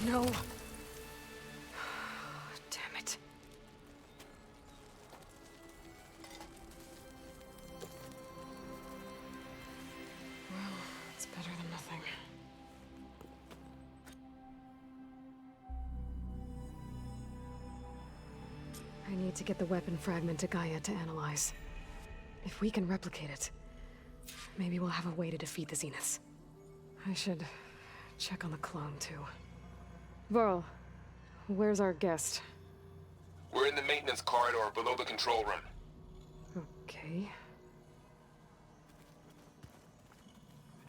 No. Damn it. Well, it's better than nothing. I need to get the weapon fragment to Gaia to analyze. If we can replicate it, maybe we'll have a way to defeat the Zeniths. I should check on the clone, too. Varl, where's our guest? We're in the maintenance corridor below the control room. Okay.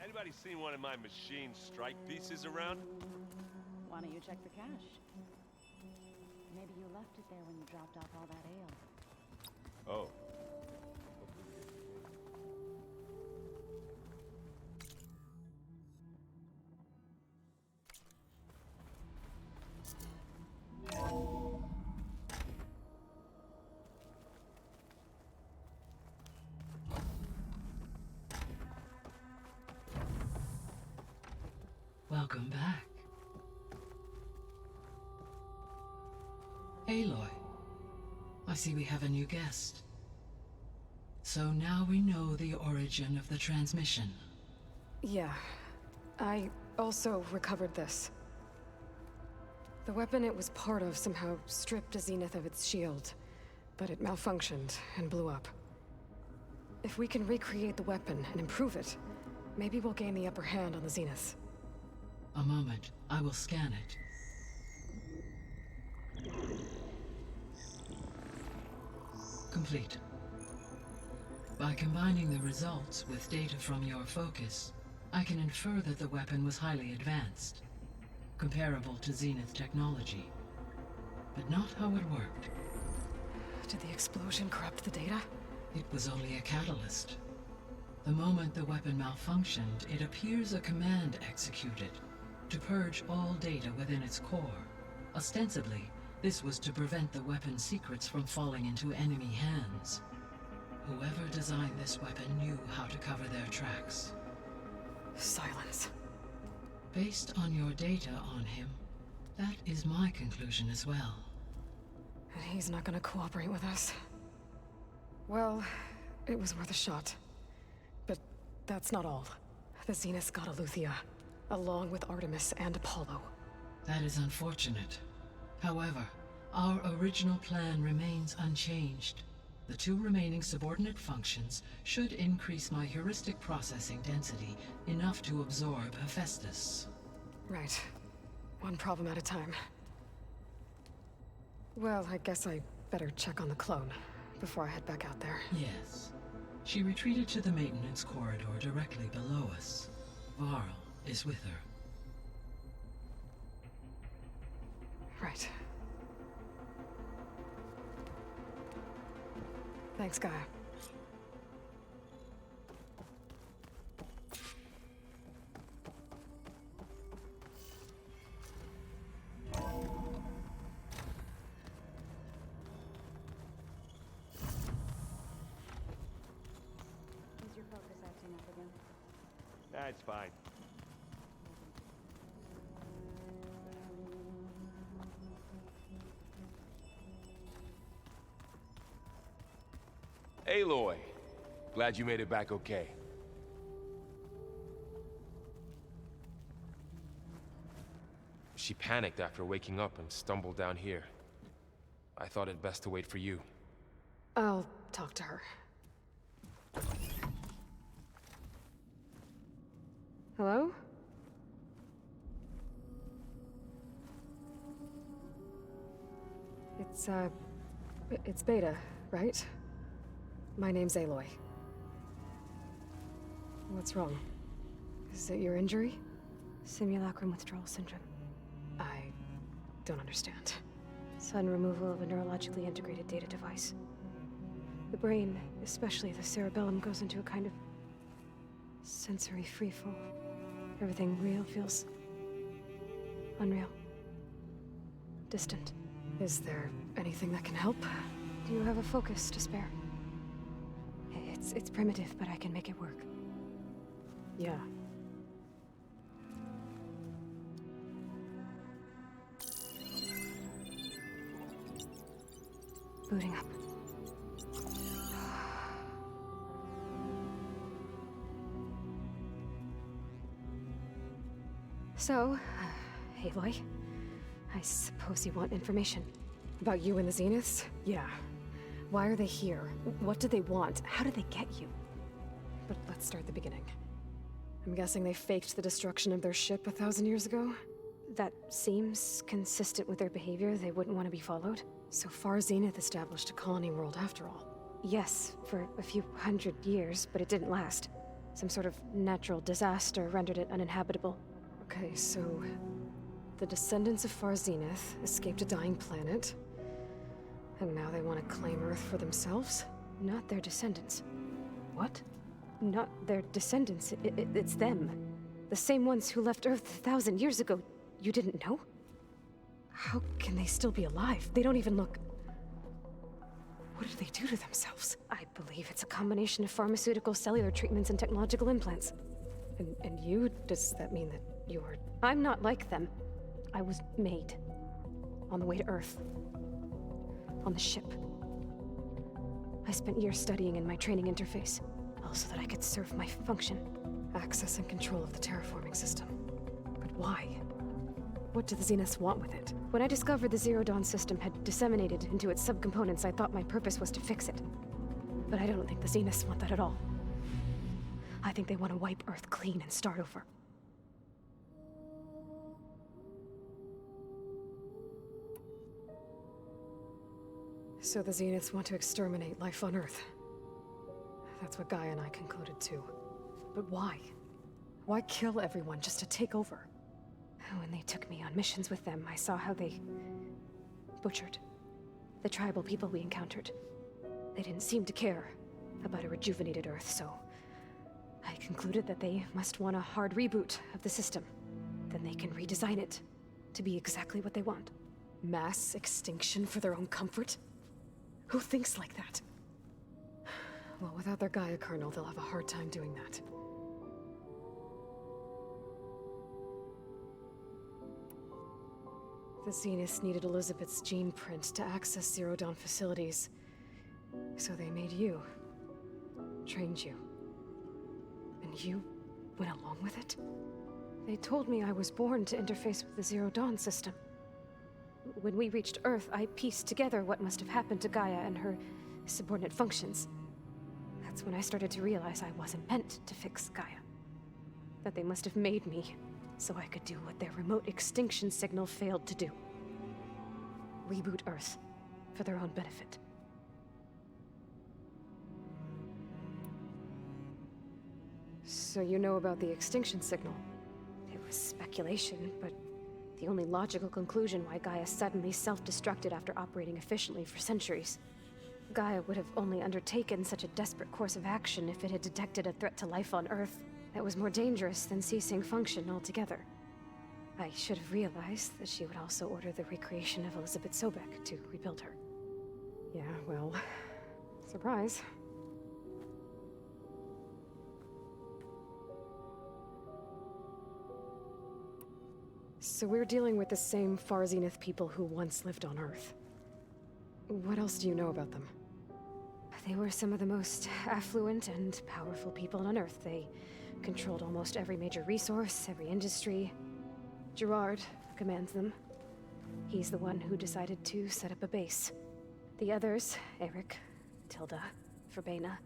Anybody seen one of my machine strike pieces around? Why don't you check the cache? Maybe you left it there when you dropped off all that ale. Oh. Welcome back. Aloy, I see we have a new guest. So now we know the origin of the transmission. Yeah. I also recovered this. The weapon it was part of somehow stripped a Zenith of its shield, but it malfunctioned and blew up. If we can recreate the weapon and improve it, maybe we'll gain the upper hand on the Zeniths. A moment, I will scan it. Complete. By combining the results with data from your focus, I can infer that the weapon was highly advanced, comparable to Zenith technology, but not how it worked. Did the explosion corrupt the data? It was only a catalyst. The moment the weapon malfunctioned, it appears a command executed to purge all data within its core. Ostensibly, this was to prevent the weapon's secrets from falling into enemy hands. Whoever designed this weapon knew how to cover their tracks. Silence. Based on your data on him, that is my conclusion as well. And he's not gonna cooperate with us. Well, it was worth a shot. But that's not all. The Zeniths got Aletheia, along with Artemis and Apollo. That is unfortunate. However, our original plan remains unchanged. The two remaining subordinate functions should increase my heuristic processing density enough to absorb Hephaestus. Right. One problem at a time. Well, I guess I better check on the clone before I head back out there. Yes. She retreated to the maintenance corridor directly below us. Varl is with her. Thanks, Gaia. Is your focus acting up again? That's fine. Aloy, glad you made it back okay. She panicked after waking up and stumbled down here. I thought it best to wait for you. I'll talk to her. Hello? It's Beta, right? My name's Aloy. What's wrong? Is it your injury? Simulacrum withdrawal syndrome. I don't understand. Sudden removal of a neurologically integrated data device. The brain, especially the cerebellum, goes into a kind of sensory freefall. Everything real feels unreal. Distant. Is there anything that can help? Do you have a focus to spare? It's primitive, but I can make it work. Yeah. Booting up. So, Aloy, I suppose you want information. About you and the Zeniths? Yeah. Why are they here? What do they want? How did they get you? But let's start at the beginning. I'm guessing they faked the destruction of their ship 1,000 years ago? That seems consistent with their behavior. They wouldn't want to be followed. So far, Zenith established a colony world after all. Yes, for a few hundred years, but it didn't last. Some sort of natural disaster rendered it uninhabitable. Okay, so the descendants of Far Zenith escaped a dying planet, and now they want to claim Earth for themselves? Not their descendants. What? Not their descendants. It's them. The same ones who left Earth 1,000 years ago. You didn't know? How can they still be alive? They don't even look... What did they do to themselves? I believe it's a combination of pharmaceutical, cellular treatments, and technological implants. And you? Does that mean that you're... I'm not like them. I was made. On the way to Earth. On the ship. I spent years studying in my training interface, all so that I could serve my function. Access and control of the terraforming system. But why? What do the Zeniths want with it? When I discovered the Zero Dawn system had disseminated into its subcomponents, I thought my purpose was to fix it. But I don't think the Zeniths want that at all. I think they want to wipe Earth clean and start over. So the Zeniths want to exterminate life on Earth. That's what Gaia and I concluded too. But why? Why kill everyone just to take over? When they took me on missions with them, I saw how they butchered the tribal people we encountered. They didn't seem to care about a rejuvenated Earth, so I concluded that they must want a hard reboot of the system. Then they can redesign it to be exactly what they want. Mass extinction for their own comfort? Who thinks like that? Well, without their Gaia kernel, they'll have a hard time doing that. The Zeniths needed Elizabeth's gene print to access Zero Dawn facilities. So they made you. Trained you. And you went along with it? They told me I was born to interface with the Zero Dawn system. When we reached Earth, I pieced together what must have happened to Gaia and her subordinate functions. That's when I started to realize I wasn't meant to fix Gaia. That they must have made me so I could do what their remote extinction signal failed to do. Reboot Earth for their own benefit. So you know about the extinction signal? It was speculation, but the only logical conclusion why Gaia suddenly self-destructed after operating efficiently for centuries. Gaia would have only undertaken such a desperate course of action if it had detected a threat to life on Earth that was more dangerous than ceasing function altogether. I should have realized that she would also order the recreation of Elizabeth Sobek to rebuild her. Yeah, well, surprise. So we're dealing with the same Far Zenith people who once lived on Earth. What else do you know about them? They were some of the most affluent and powerful people on Earth. They controlled almost every major resource, every industry. Gerard commands them. He's the one who decided to set up a base. The others, Eric, Tilda, Verbena,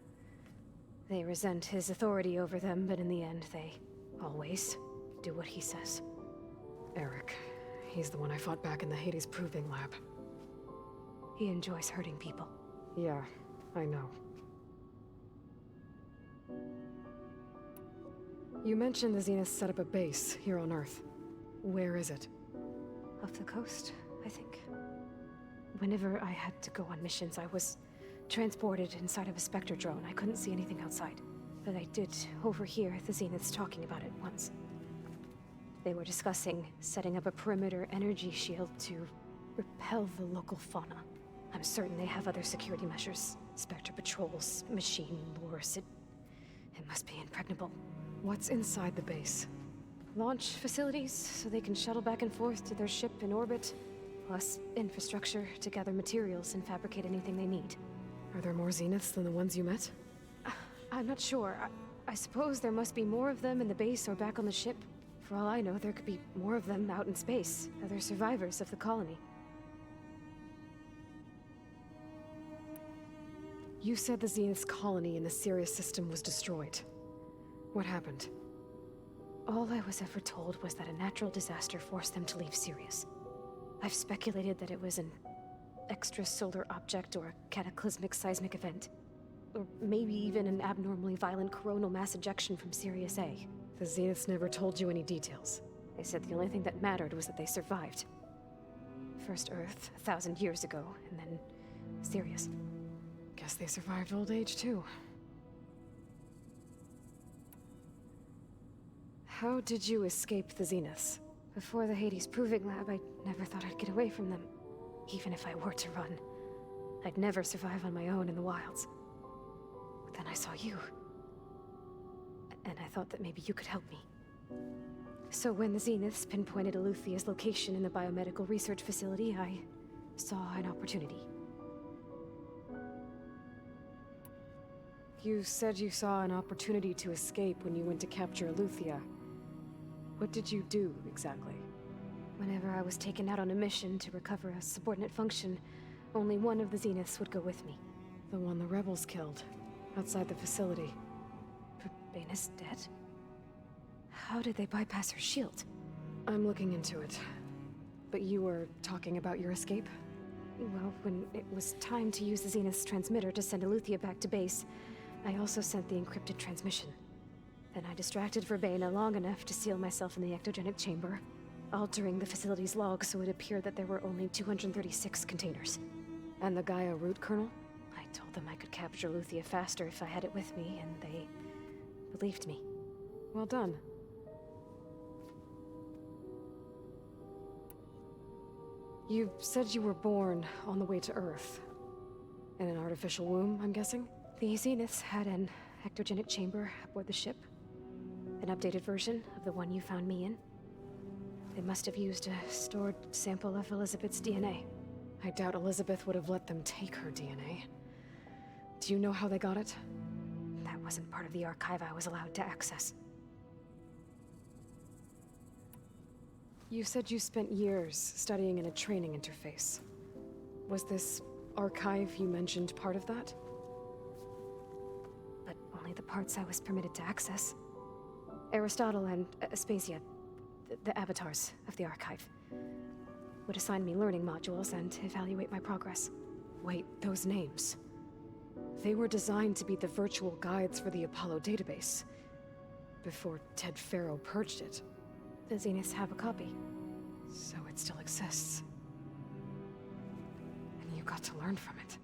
they resent his authority over them, but in the end, they always do what he says. Eric. He's the one I fought back in the Hades Proving Lab. He enjoys hurting people. Yeah, I know. You mentioned the Zenith set up a base here on Earth. Where is it? Off the coast, I think. Whenever I had to go on missions, I was transported inside of a Spectre drone. I couldn't see anything outside. But I did overhear the Zeniths talking about it once. They were discussing setting up a perimeter energy shield to repel the local fauna. I'm certain they have other security measures. Spectre patrols, machine lures. It must be impregnable. What's inside the base? Launch facilities, so they can shuttle back and forth to their ship in orbit. Plus infrastructure to gather materials and fabricate anything they need. Are there more Zeniths than the ones you met? I'm not sure. I suppose there must be more of them in the base or back on the ship. For all I know, there could be more of them out in space. Other survivors of the colony. You said the Zenith's colony in the Sirius system was destroyed. What happened? All I was ever told was that a natural disaster forced them to leave Sirius. I've speculated that it was an extrasolar object or a cataclysmic seismic event. Or maybe even an abnormally violent coronal mass ejection from Sirius A. The Zeniths never told you any details. They said the only thing that mattered was that they survived. First Earth, 1,000 years ago, and then Sirius. Guess they survived old age, too. How did you escape the Zeniths? Before the Hades Proving Lab, I never thought I'd get away from them. Even if I were to run. I'd never survive on my own in the wilds. But then I saw you. And I thought that maybe you could help me. So when the Zeniths pinpointed Eluthia's location in the biomedical research facility, I saw an opportunity. You said you saw an opportunity to escape when you went to capture Eluthia. What did you do, exactly? Whenever I was taken out on a mission to recover a subordinate function, only one of the Zeniths would go with me. The one the rebels killed, outside the facility. Verbena's dead? How did they bypass her shield? I'm looking into it. But you were talking about your escape? Well, when it was time to use the Zenith's transmitter to send Eluthia back to base, I also sent the encrypted transmission. Then I distracted Verbena long enough to seal myself in the ectogenic chamber, altering the facility's log so it appeared that there were only 236 containers. And the Gaia root kernel? I told them I could capture Eluthia faster if I had it with me, and they believed me. Well done. You said you were born on the way to Earth. In an artificial womb, I'm guessing? The Zeniths had an ectogenic chamber aboard the ship. An updated version of the one you found me in. They must have used a stored sample of Elizabeth's DNA. I doubt Elizabeth would have let them take her DNA. Do you know how they got it? That wasn't part of the archive I was allowed to access. You said you spent years studying in a training interface. Was this archive you mentioned part of that? But only the parts I was permitted to access. Aristotle and Aspasia, the avatars of the archive, would assign me learning modules and evaluate my progress. Wait, those names. They were designed to be the virtual guides for the Apollo database, before Ted Faro purged it. The Zeniths have a copy. So it still exists. And you got to learn from it.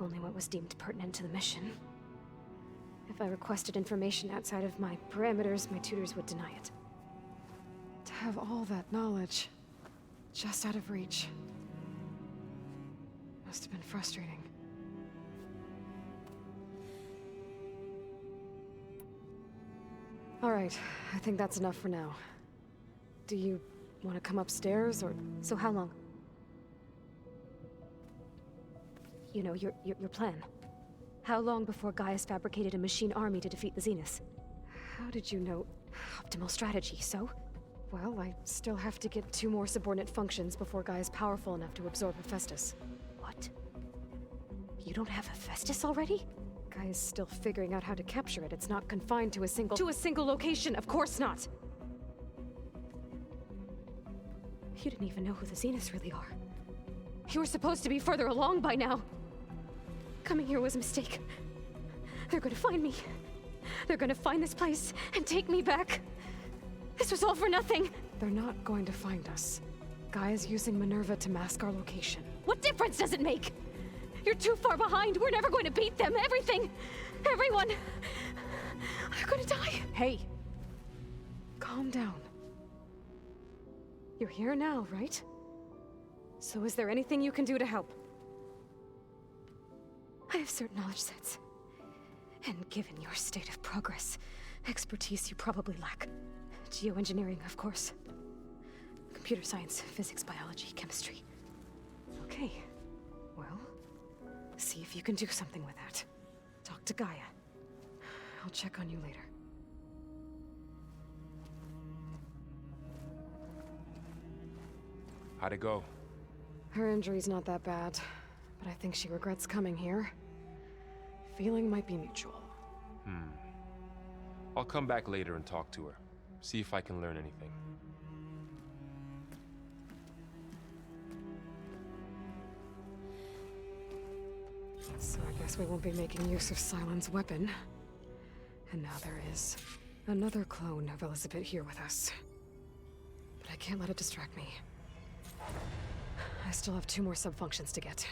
Only what was deemed pertinent to the mission. If I requested information outside of my parameters, my tutors would deny it. To have all that knowledge, just out of reach. Must have been frustrating. All right, I think that's enough for now. Do you want to come upstairs, or... So how long? You know, your plan. How long before Gaius fabricated a machine army to defeat the Zeniths? How did you know? Optimal strategy, so? Well, I still have to get 2 more subordinate functions before Guy is powerful enough to absorb Hephaestus. What? You don't have Hephaestus already? Guy is still figuring out how to capture it. It's not confined to a single... To a single location! Of course not! You didn't even know who the Zeniths really are. You were supposed to be further along by now! Coming here was a mistake. They're gonna find me. They're gonna find this place and take me back. This was all for nothing! They're not going to find us. Guy is using Minerva to mask our location. What difference does it make? You're too far behind. We're never going to beat them. Everything, everyone, are gonna die. Hey, calm down. You're here now, right? So is there anything you can do to help? I have certain knowledge sets. And given your state of progress, expertise you probably lack. Geoengineering, of course. Computer science, physics, biology, chemistry. Okay. Well, see if you can do something with that. Talk to Gaia. I'll check on you later. How'd it go? Her injury's not that bad, but I think she regrets coming here. Feeling might be mutual. I'll come back later and talk to her. See if I can learn anything. So I guess we won't be making use of Sylens' weapon. And now there is another clone of Elizabeth here with us. But I can't let it distract me. I still have 2 more sub-functions to get.